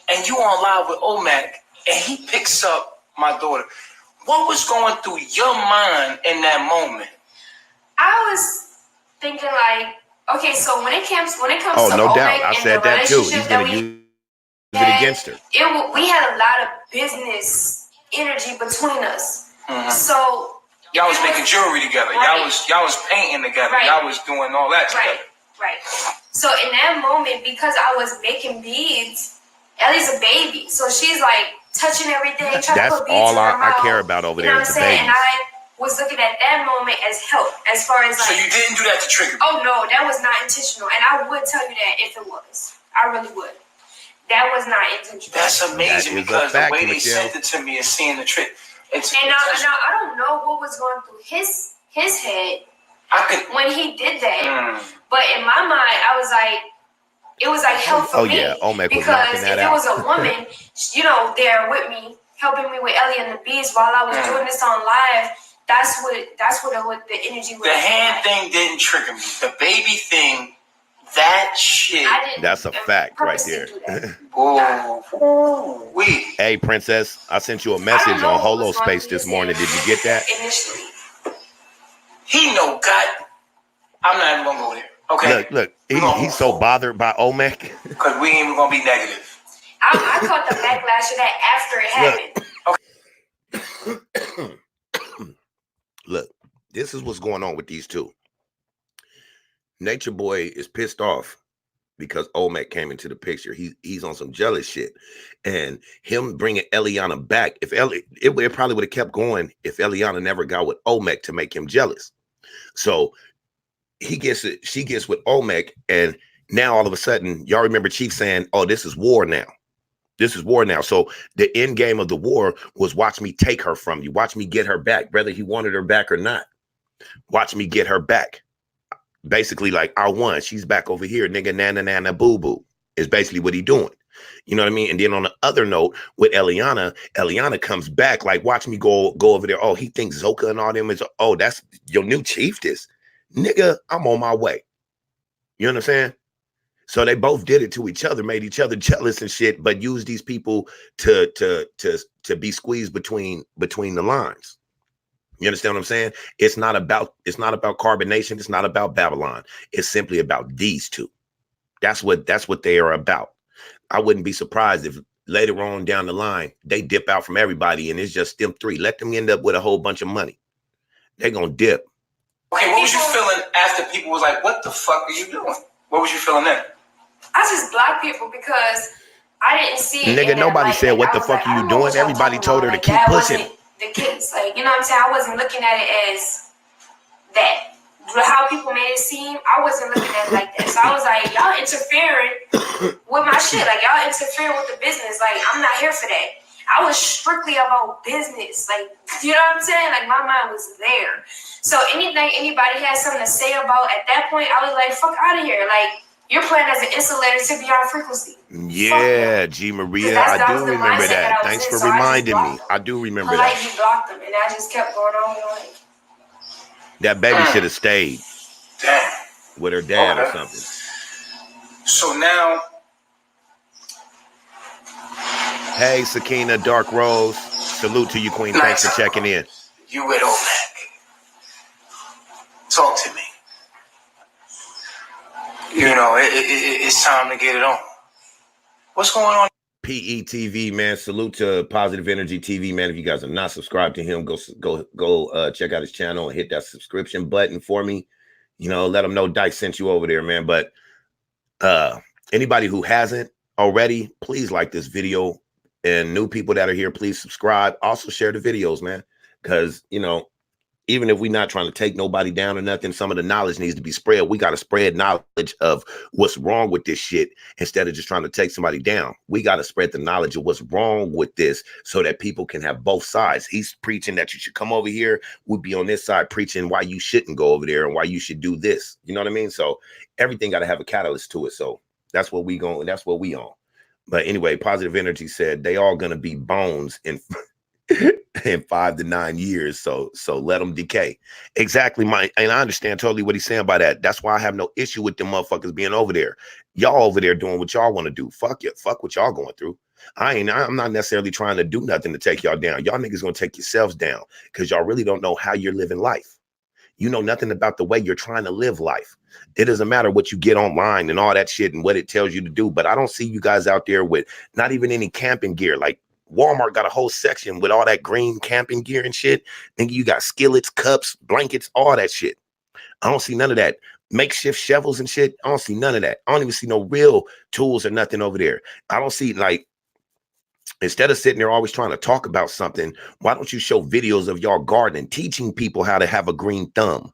and you on live with Olmek, and he picks up my daughter. What was going through your mind in that moment? I was thinking like, okay, so when it comes to no Olmek doubt, I said that too. He's gonna use it against her. We had a lot of business energy between us, so. Y'all was making jewelry together. Right. Y'all was painting together. Right. Y'all was doing all that together. Right. So in that moment, because I was making beads, Ellie's a baby, so she's like touching everything, trying to put beads in her mouth. I care about over there. You know what I'm saying? And I was looking at that moment as help, as far as like. So you didn't do that to trigger me? Oh no, that was not intentional, and I would tell you that if it was. I really would. That was not intentional. That's amazing because the way they sent it to me is seeing the trick. And now I don't know what was going through his head when he did that. But in my mind, I was like, it was like help for me. Olmek was because if it was a woman, you know, there with me, helping me with Ellie and the bees while I was doing this on live, that's what the energy was. The hand thing didn't trigger me. The baby thing, that shit. That's a fact right there. Hey, Princess, I sent you a message on Holo Space this morning. Did you get that? Initially. He know God. I'm not even gonna go there. Okay. Look. He's so bothered by Olmek. Because we ain't even gonna be negative. I caught the backlash of that after it happened. Look, this is what's going on with these two. Natureboy is pissed off because Olmek came into the picture. He's on some jealous shit, and him bringing Eliana back. If it probably would have kept going if Eliana never got with Olmek to make him jealous. So she gets with Olmek, and now all of a sudden, y'all remember Chief saying, "Oh, this is war now." This is war now. So the end game of the war was watch me take her from you. Watch me get her back, whether he wanted her back or not. Watch me get her back. Basically, like, I won. She's back over here. Nigga, nana, nana, boo, boo. Is basically what he doing. You know what I mean? And then on the other note, with Eliana comes back. Like, watch me go over there. Oh, he thinks Zoka and all them is, oh, that's your new chiefess. Nigga, I'm on my way. You know what I'm saying? So they both did it to each other, made each other jealous and shit, but used these people to be squeezed between the lines. You understand what I'm saying? It's not about carbonation. It's not about Babylon. It's simply about these two. That's what they are about. I wouldn't be surprised if later on down the line they dip out from everybody and it's just them three. Let them end up with a whole bunch of money. They're gonna dip. Okay, what was you feeling after people was like, "What the fuck are you doing?" What was you feeling then? I just blocked people because I didn't see it. Nigga, nobody said, "What the fuck are you doing?" Everybody told her to keep pushing. The case, like, you know what I'm saying? I wasn't looking at it as that. How people made it seem, I wasn't looking at it like that. So I was like, y'all interfering with my shit. Like, y'all interfering with the business. Like, I'm not here for that. I was strictly about business. Like, you know what I'm saying? Like, my mind was there. So anything anybody had something to say about at that point, I was like, fuck out of here. Like, you're playing as an insulator to beyond frequency. Yeah, G Maria, I do remember that. Thanks for reminding me. I do remember that. Like, you blocked them, and I just kept going on. Like, that baby should have stayed. Damn. With her dad or something. So now. Hey, Sakina, Dark Rose. Salute to you, Queen. Thanks for checking in. You with olmek. Talk to me. You know, it's time to get it on. What's going on? PETV, man. Salute to Positive Energy TV, man. If you guys are not subscribed to him, go check out his channel and hit that subscription button for me. You know, let them know Dice sent you over there, man. But anybody who hasn't already, please like this video. And new people that are here, please subscribe. Also share the videos, man. Because, you know, even if we're not trying to take nobody down or nothing, some of the knowledge needs to be spread. We got to spread knowledge of what's wrong with this shit instead of just trying to take somebody down. We got to spread the knowledge of what's wrong with this so that people can have both sides. He's preaching that you should come over here. We'll be on this side preaching why you shouldn't go over there and why you should do this. You know what I mean? So everything got to have a catalyst to it. So that's what we going. That's what we on. But anyway, Positive Energy said they all going to be bones in 5 to 9 years, so let them decay. Exactly, and I understand totally what he's saying by that. That's why I have no issue with them motherfuckers being over there. Y'all over there doing what y'all want to do. Fuck what y'all going through. I'm not necessarily trying to do nothing to take y'all down. Y'all niggas gonna take yourselves down because y'all really don't know how you're living life. You know nothing about the way you're trying to live life. It doesn't matter what you get online and all that shit and what it tells you to do. But I don't see you guys out there with not even any camping gear. Like Walmart got a whole section with all that green camping gear and shit. Nigga, you got skillets, cups, blankets, all that shit. I don't see none of that. Makeshift shovels and shit. I don't see none of that. I don't even see no real tools or nothing over there. I don't see, like, instead of sitting there always trying to talk about something, why don't you show videos of y'all gardening, teaching people how to have a green thumb,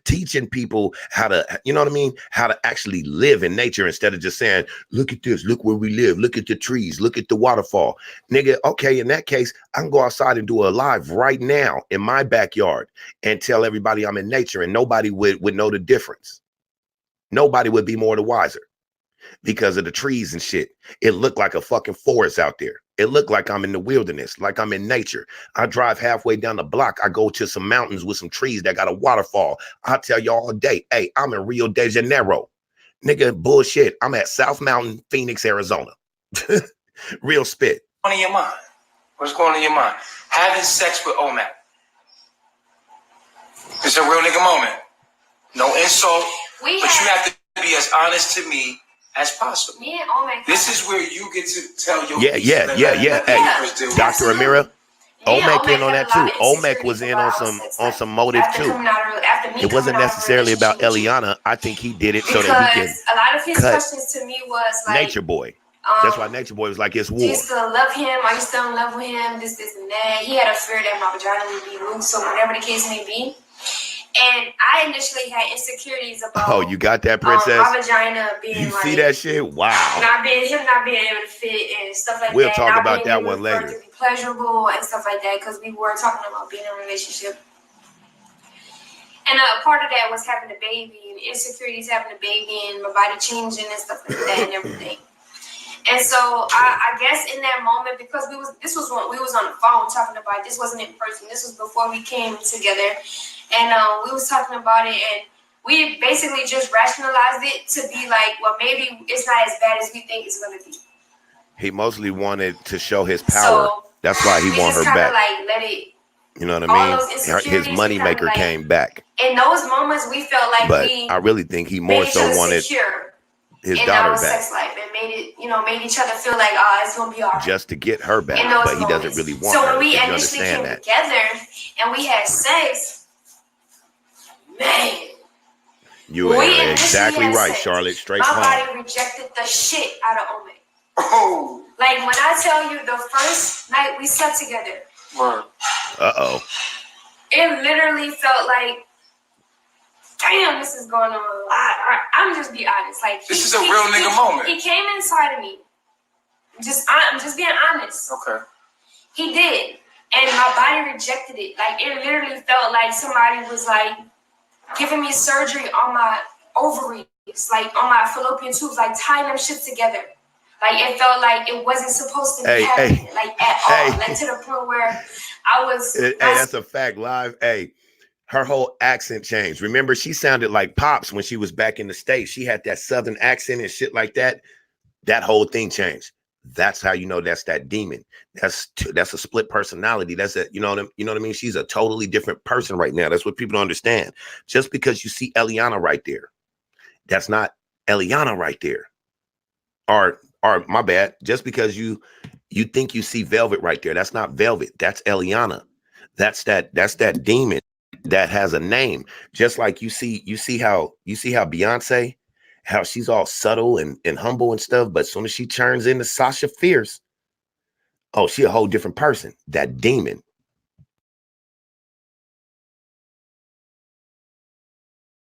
teaching people how to, you know what I mean, how to actually live in nature instead of just saying, look at this, look where we live, look at the trees, look at the waterfall. Nigga, okay, in that case, I can go outside and do a live right now in my backyard and tell everybody I'm in nature and nobody would know the difference. Nobody would be more the wiser because of the trees and shit. It looked like a fucking forest out there. It looked like I'm in the wilderness, like I'm in nature. I drive halfway down the block. I go to some mountains with some trees that got a waterfall. I tell y'all all day, hey, I'm in Rio de Janeiro. Nigga, bullshit. I'm at South Mountain, Phoenix, Arizona. Real spit. What's going on in your mind? What's going on in your mind? Having sex with olmek. It's a real nigga moment. No insult, but you have to be as honest to me as possible. Me and olmek. This is where you get to tell your Yeah. Hey, Dr. Amira, olmek in on that too. Olmek was in on some motive too. It wasn't necessarily about Eliana. I think he did it so that he can a lot of his questions to me was like Natureboy. That's why Natureboy was like, it's war. Do you still love him? Are you still in love with him? This and that. He had a fear that my vagina would be loose or whatever the case may be. And I initially had insecurities about Oh, you got that, princess? my vagina being You like, see that shit? Wow. not being able to fit and stuff like We'll that. talk not about being that able one for later. it to be pleasurable and stuff like that, because we were talking about being in a relationship. And a part of that was having a baby and insecurities, having a baby and my body changing and stuff like that and everything. And so I guess in that moment, because this was when we was on the phone talking about it, this wasn't in person. This was before we came together, and we was talking about it, and we basically just rationalized it to be like, well, maybe it's not as bad as we think it's gonna be. He mostly wanted to show his power. So that's why he wanted her back. Like let it. You know what I mean? His moneymaker came back. In those moments, we felt like but I really think he more so wanted his daughter back. Sex life and made each other feel like, oh, it's gonna be all right. Just to get her back, but he doesn't really want her. So when we initially came together and we had sex, man. You were exactly right, Charlotte. Straight home. My body rejected the shit out of olmek. Oh. Like when I tell you the first night we slept together. Uh-oh. It literally felt like, damn, this is going on. I'm just be honest. Like this is a real nigga moment. He came inside of me. I'm just being honest. Okay. He did, and my body rejected it. Like it literally felt like somebody was like giving me surgery on my ovaries, like on my fallopian tubes, like tying them shit together. Like it felt like it wasn't supposed to be happening, like at all. Like to the point where I was. That's a fact. Live. Her whole accent changed. Remember, she sounded like Pops when she was back in the States. She had that Southern accent and shit like that. That whole thing changed. That's how you know that's that demon. That's a split personality. That's you know what I mean? She's a totally different person right now. That's what people don't understand. Just because you see Eliana right there, that's not Eliana right there. Or my bad. Just because you think you see Velvet right there, that's not Velvet. That's Eliana. That's that demon that has a name. Just like you see how Beyonce, how she's all subtle and humble and stuff, but as soon as she turns into Sasha Fierce, oh, she a whole different person. That demon.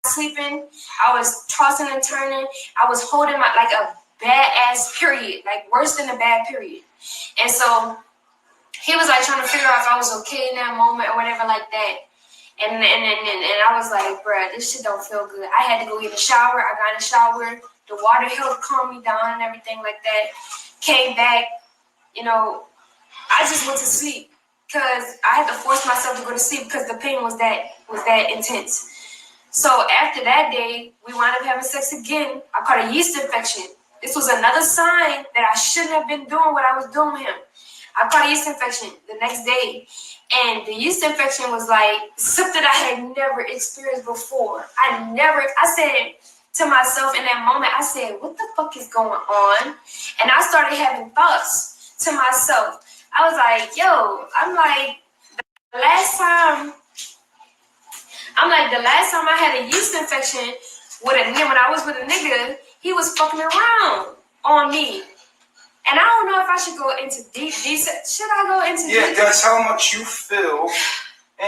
Sleeping, I was tossing and turning. I was holding my like a badass period, like worse than a bad period. And so he was like trying to figure out if I was okay in that moment or whatever like that. And I was like, bruh, this shit don't feel good. I had to go get a shower. I got in the shower. The water helped calm me down and everything like that. Came back, I just went to sleep because I had to force myself to go to sleep because the pain was that intense. So after that day, we wound up having sex again. I caught a yeast infection. This was another sign that I shouldn't have been doing what I was doing with him. I caught a yeast infection the next day. And the yeast infection was like something I had never experienced before. I said to myself in that moment, I said, what the fuck is going on? And I started having thoughts to myself. I was like, the last time I had a yeast infection when I was with a nigga, he was fucking around on me. And I don't know if I should go into deep. Should I go into deep? Yeah, that's how much you feel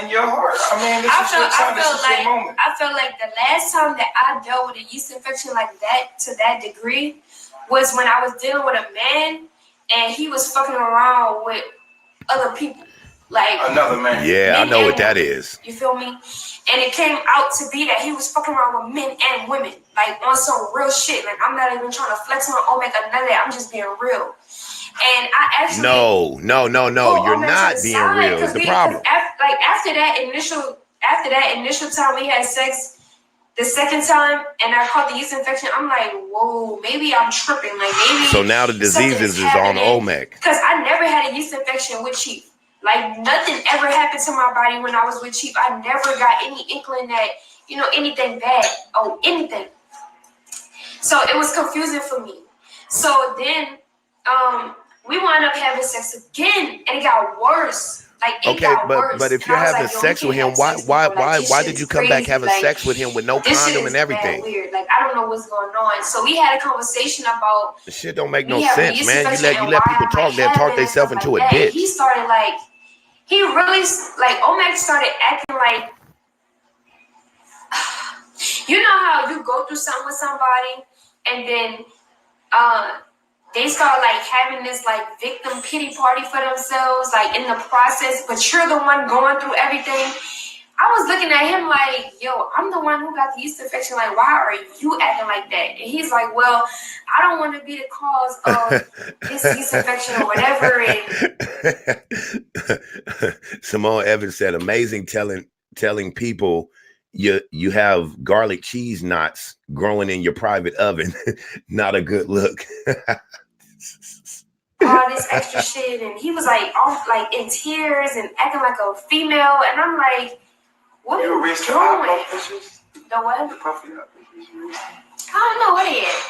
in your heart. I mean, this is your time. This is your moment. I felt like the last time that I dealt with a yeast infection like that to that degree was when I was dealing with a man and he was fucking around with other people. Like another man. Yeah, I know what that is. You feel me? And it came out to be that he was fucking around with men and women, like on some real shit. Like I'm not even trying to flex on olmek or none of that. I'm just being real. And I actually No. You're not being real. Is the problem? After that initial time we had sex, the second time, and I caught the yeast infection, I'm like, whoa, maybe I'm tripping. Like maybe. So now the disease is on olmek. Because I never had a yeast infection with Chief. Like nothing ever happened to my body when I was with Chief. I never got any inkling that, anything bad or anything. So it was confusing for me. So then we wound up having sex again and it got worse. Like it got worse. But if you're having sex with him, why did you come back having sex with him with no condom and everything? Weird. Like I don't know what's going on. So we had a conversation about the shit don't make no sense, man. You let people talk, they'll talk themselves into a ditch. He started olmek started acting like You know how you go through something with somebody and then they start like having this like victim pity party for themselves, like in the process, but you're the one going through everything. I was looking at him like, yo, I'm the one who got the yeast infection. Like, why are you acting like that? And he's like, well, I don't want to be the cause of this yeast infection or whatever. And Simone Evans said, amazing telling people you have garlic cheese knots growing in your private oven. Not a good look. All this extra shit. And he was like, all like in tears and acting like a female. And I'm like, what are you doing? The what? The puffy up pictures. I don't know what it is.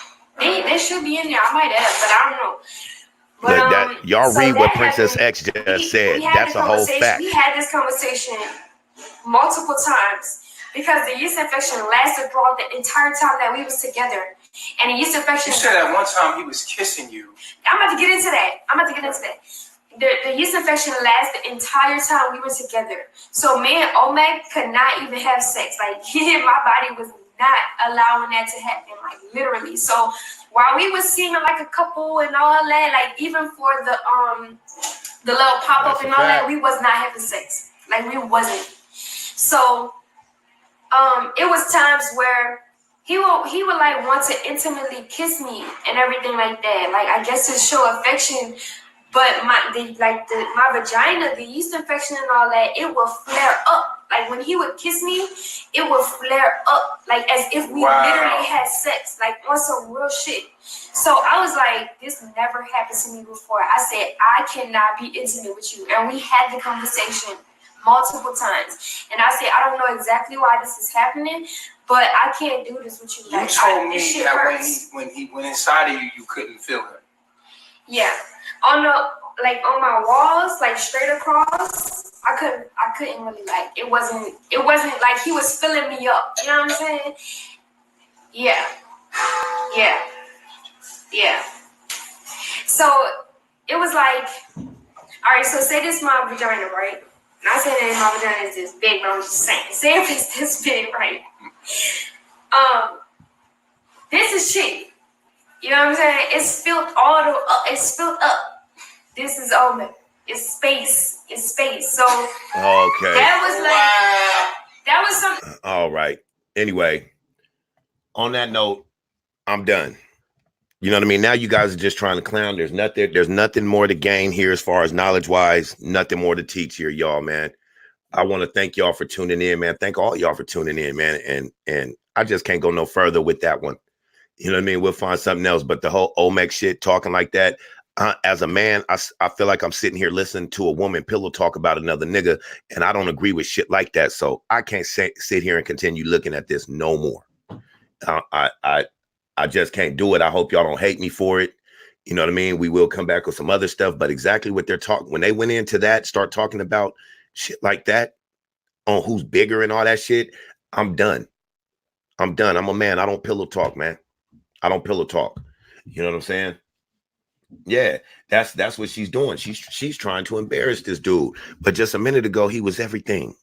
They should be in there. I might have, but I don't know. But, look, y'all so read what Princess happened. X just said. That's a whole fact. We had this conversation multiple times because the yeast infection lasted throughout the entire time that we was together. And the yeast infection. You said at one time he was kissing you. I'm about to get into that. The yeast infection lasted the entire time we were together. So me and Olmek could not even have sex. Like my body was not allowing that to happen, like literally. So while we was seeing like a couple and all that, like even for the little pop up and all that, we was not having sex. Like we wasn't. So it was times where he would like want to intimately kiss me and everything like that. Like I guess to show affection. But my vagina, the yeast infection and all that, it would flare up. Like when he would kiss me, it would flare up, like as if we literally had sex, like on some real shit. So I was like, this never happened to me before. I said, I cannot be intimate with you. And we had the conversation multiple times. And I said, I don't know exactly why this is happening, but I can't do this with you. You told me that when he went inside of you, you couldn't feel him. Yeah. On my walls, like straight across, I couldn't really like it wasn't like he was filling me up. You know what I'm saying? Yeah. So it was like, all right, so say this is my vagina, right? Not saying that my vagina is this big, but I'm just saying, say if it's this big, right? This is cheap. You know what I'm saying? It's filled it's filled up. This is olmek. It's space. So okay. That was something. All right. Anyway, on that note, I'm done. You know what I mean? Now you guys are just trying to clown. There's nothing more to gain here as far as knowledge-wise, nothing more to teach here, y'all, man. I want to thank y'all for tuning in, man. Thank all y'all for tuning in, man. And I just can't go no further with that one. You know what I mean? We'll find something else. But the whole olmek shit, talking like that, as a man, I feel like I'm sitting here listening to a woman pillow talk about another nigga, and I don't agree with shit like that. So I can't sit here and continue looking at this no more. I just can't do it. I hope y'all don't hate me for it. You know what I mean? We will come back with some other stuff, but exactly what they're talking, when they went into that, start talking about shit like that on who's bigger and all that shit, I'm done. I'm a man. I don't pillow talk, man. I don't pillow talk. You know what I'm saying? Yeah, that's what she's doing. She's trying to embarrass this dude. But just a minute ago, he was everything.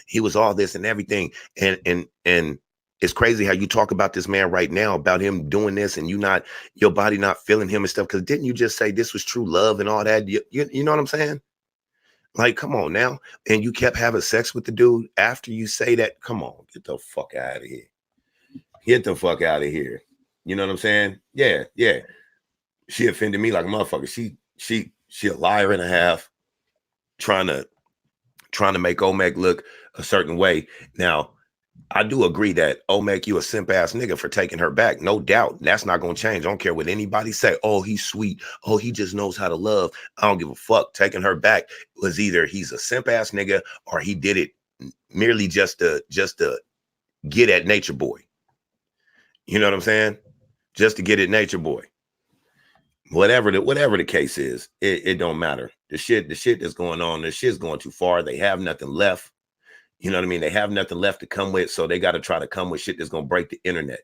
He was all this and everything. And it's crazy how you talk about this man right now, about him doing this and your body not feeling him and stuff. Because didn't you just say this was true love and all that? You know what I'm saying? Like, come on now. And you kept having sex with the dude after you say that. Come on, get the fuck out of here. Get the fuck out of here. You know what I'm saying? Yeah. She offended me like a motherfucker. She a liar and a half, trying to make olmek look a certain way. Now, I do agree that olmek, you a simp ass nigga for taking her back. No doubt. That's not gonna change. I don't care what anybody say. Oh, he's sweet. Oh, he just knows how to love. I don't give a fuck. Taking her back was either he's a simp ass nigga or he did it merely just to get at Natureboy. You know what I'm saying? Just to get at Natureboy. Whatever the case is, it don't matter. The shit that's going on, this shit's going too far. They have nothing left. You know what I mean? They have nothing left to come with, so they got to try to come with shit that's gonna break the internet.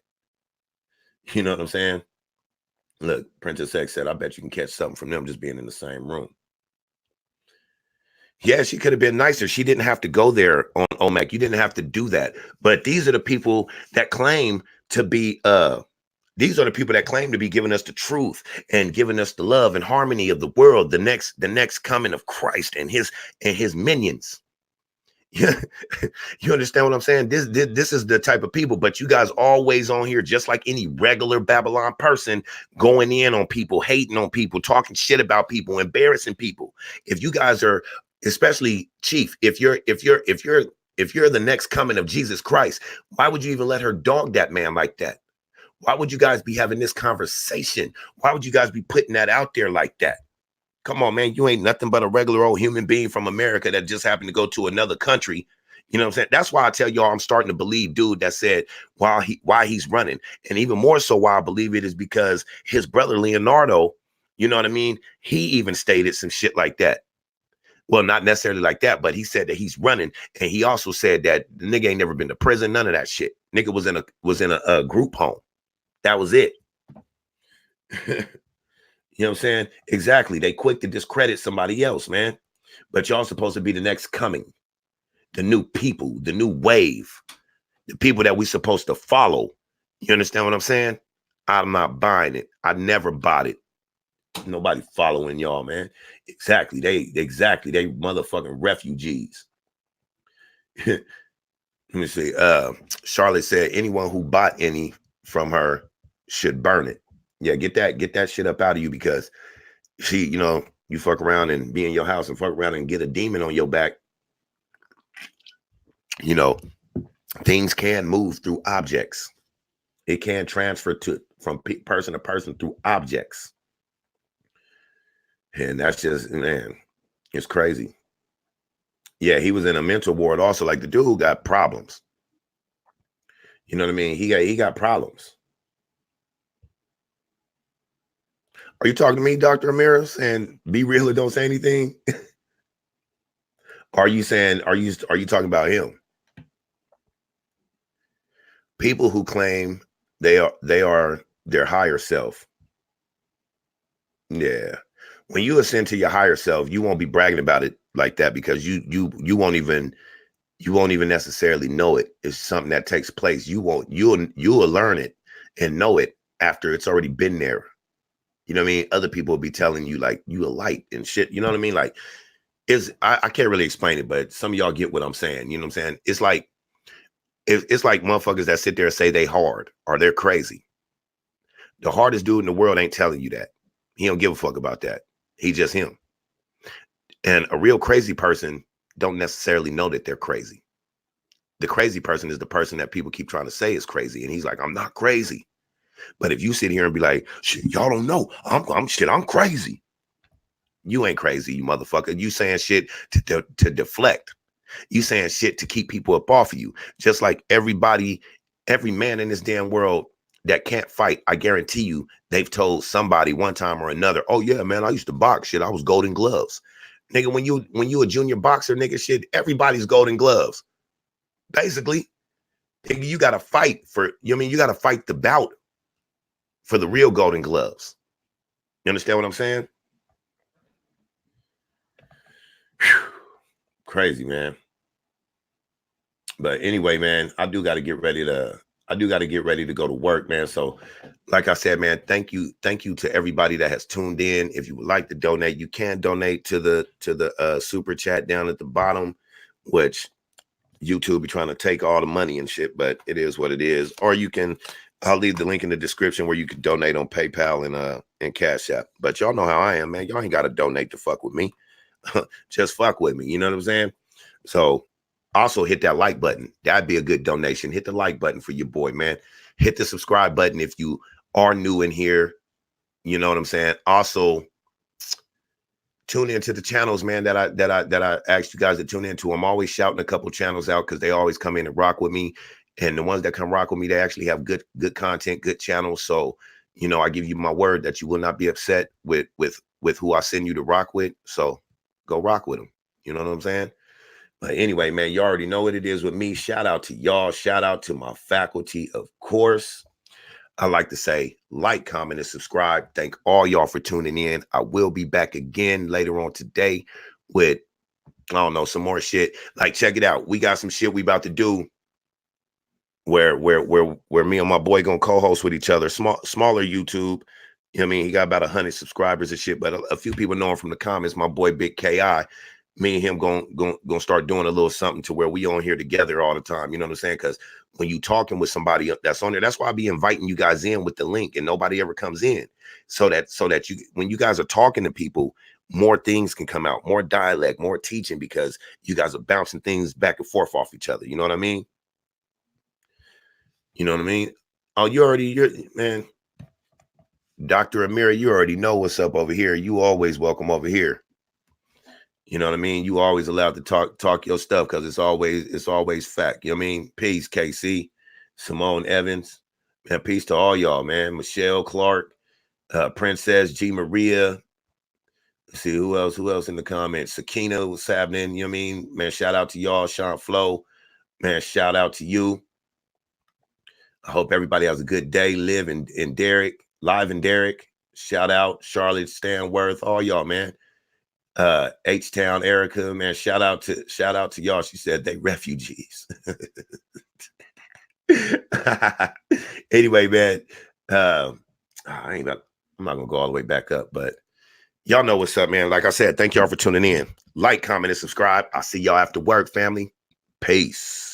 You know what I'm saying? Look, Princess X said, I bet you can catch something from them just being in the same room. Yeah, she could have been nicer. She didn't have to go there on olmek. You didn't have to do that. But these are the people that claim to be these are the people that claim to be giving us the truth and giving us the love and harmony of the world, the next coming of Christ and his minions. Yeah, you understand what I'm saying? This is the type of people, but you guys always on here, just like any regular Babylon person, going in on people, hating on people, talking shit about people, embarrassing people. If you guys are, especially Chief, if you're the next coming of Jesus Christ, why would you even let her dog that man like that? Why would you guys be having this conversation? Why would you guys be putting that out there like that? Come on, man. You ain't nothing but a regular old human being from America that just happened to go to another country. You know what I'm saying? That's why I tell y'all I'm starting to believe dude that said why he's running. And even more so why I believe it is because his brother Leonardo, you know what I mean? He even stated some shit like that. Well, not necessarily like that, but he said that he's running. And he also said that the nigga ain't never been to prison, none of that shit. Nigga was in a group home. That was it. You know what I'm saying? Exactly. They quick to discredit somebody else, man. But y'all supposed to be the next coming, the new people, the new wave, the people that we supposed to follow. You understand what I'm saying? I'm not buying it. I never bought it. Nobody following y'all, man. Exactly. They motherfucking refugees. Let me see. Charlotte said anyone who bought any from her should burn it. Yeah, get that shit up out of you, because she, you know, you fuck around and be in your house and fuck around and get a demon on your back. You know, things can move through objects. It can transfer from person to person through objects. And that's just, man, it's crazy. Yeah, he was in a mental ward also. Like, the dude got problems. You know what I mean? He got problems. Are you talking to me, Dr. Ramirez, and be real or don't say anything? Are you talking about him? People who claim they are their higher self. Yeah. When you ascend to your higher self, you won't be bragging about it like that, because you won't even necessarily know it. It's something that takes place. You'll learn it and know it after it's already been there. You know what I mean? Other people will be telling you like you a light and shit. You know what I mean? Like, I can't really explain it, but some of y'all get what I'm saying. You know what I'm saying? It's like motherfuckers that sit there and say they hard or they're crazy. The hardest dude in the world ain't telling you that. He don't give a fuck about that. He just him. And a real crazy person don't necessarily know that they're crazy. The crazy person is the person that people keep trying to say is crazy. And he's like, I'm not crazy. But if you sit here and be like, shit, y'all don't know, I'm crazy. You ain't crazy, you motherfucker. You saying shit to deflect. You saying shit to keep people up off of you. Just like every man in this damn world that can't fight, I guarantee you, they've told somebody one time or another, oh yeah, man, I used to box, shit, I was Golden Gloves. Nigga, when you a junior boxer, nigga, shit, everybody's Golden Gloves. Basically, nigga, you gotta fight you gotta fight the bout for the real Golden Gloves. You understand what I'm saying? Whew. Crazy, man. But anyway, man, I do got to get ready to go to work, man. So like I said, man, thank you to everybody that has tuned in. If you would like to donate, you can donate to the super chat down at the bottom, which YouTube be trying to take all the money and shit, but it is what it is. Or I'll leave the link in the description where you can donate on PayPal and Cash App. But y'all know how I am, man. Y'all ain't got to donate to fuck with me. Just fuck with me. You know what I'm saying? So also hit that like button. That'd be a good donation. Hit the like button for your boy, man. Hit the subscribe button if you are new in here. You know what I'm saying? Also, tune into the channels, man, that I asked you guys to tune into. I'm always shouting a couple channels out because they always come in and rock with me. And the ones that come rock with me, they actually have good content, good channels. So, you know, I give you my word that you will not be upset with who I send you to rock with. So go rock with them. You know what I'm saying? But anyway, man, you already know what it is with me. Shout out to y'all. Shout out to my faculty, of course. I like to say like, comment, and subscribe. Thank all y'all for tuning in. I will be back again later on today with I don't know, some more shit. Like, check it out. We got some shit we about to do where me and my boy gonna co-host with each other. Smaller YouTube. You know what I mean? He got about 100 subscribers and shit, but a few people know him from the comments. My boy Big KI. Me and him gonna start doing a little something to where we on here together all the time. You know what I'm saying? Because when you talking with somebody that's on there, that's why I be inviting you guys in with the link, and nobody ever comes in. So that you, when you guys are talking to people, more things can come out, more dialect, more teaching, because you guys are bouncing things back and forth off each other. You know what I mean? You know what I mean? Oh, you're man, Dr. Amira, you already know what's up over here. You always welcome over here. You know what I mean? You always allowed to talk your stuff, because it's always fact. You know what I mean? Peace, KC, Simone Evans. Man, peace to all y'all, man. Michelle Clark, Princess G Maria. Let's see who else in the comments. Sakina, what's happening? You know what I mean? Man, shout out to y'all. Sean Flo. Man, shout out to you. I hope everybody has a good day. Live and Derek, Live and Derek. Shout out Charlotte Stanworth, all y'all, man. H-Town Erica, man, shout out to y'all. She said they refugees. Anyway, man, I'm not gonna go all the way back up, but y'all know what's up, man. Like I said, thank y'all for tuning in. Like, comment, and subscribe. I'll see y'all after work, family. Peace.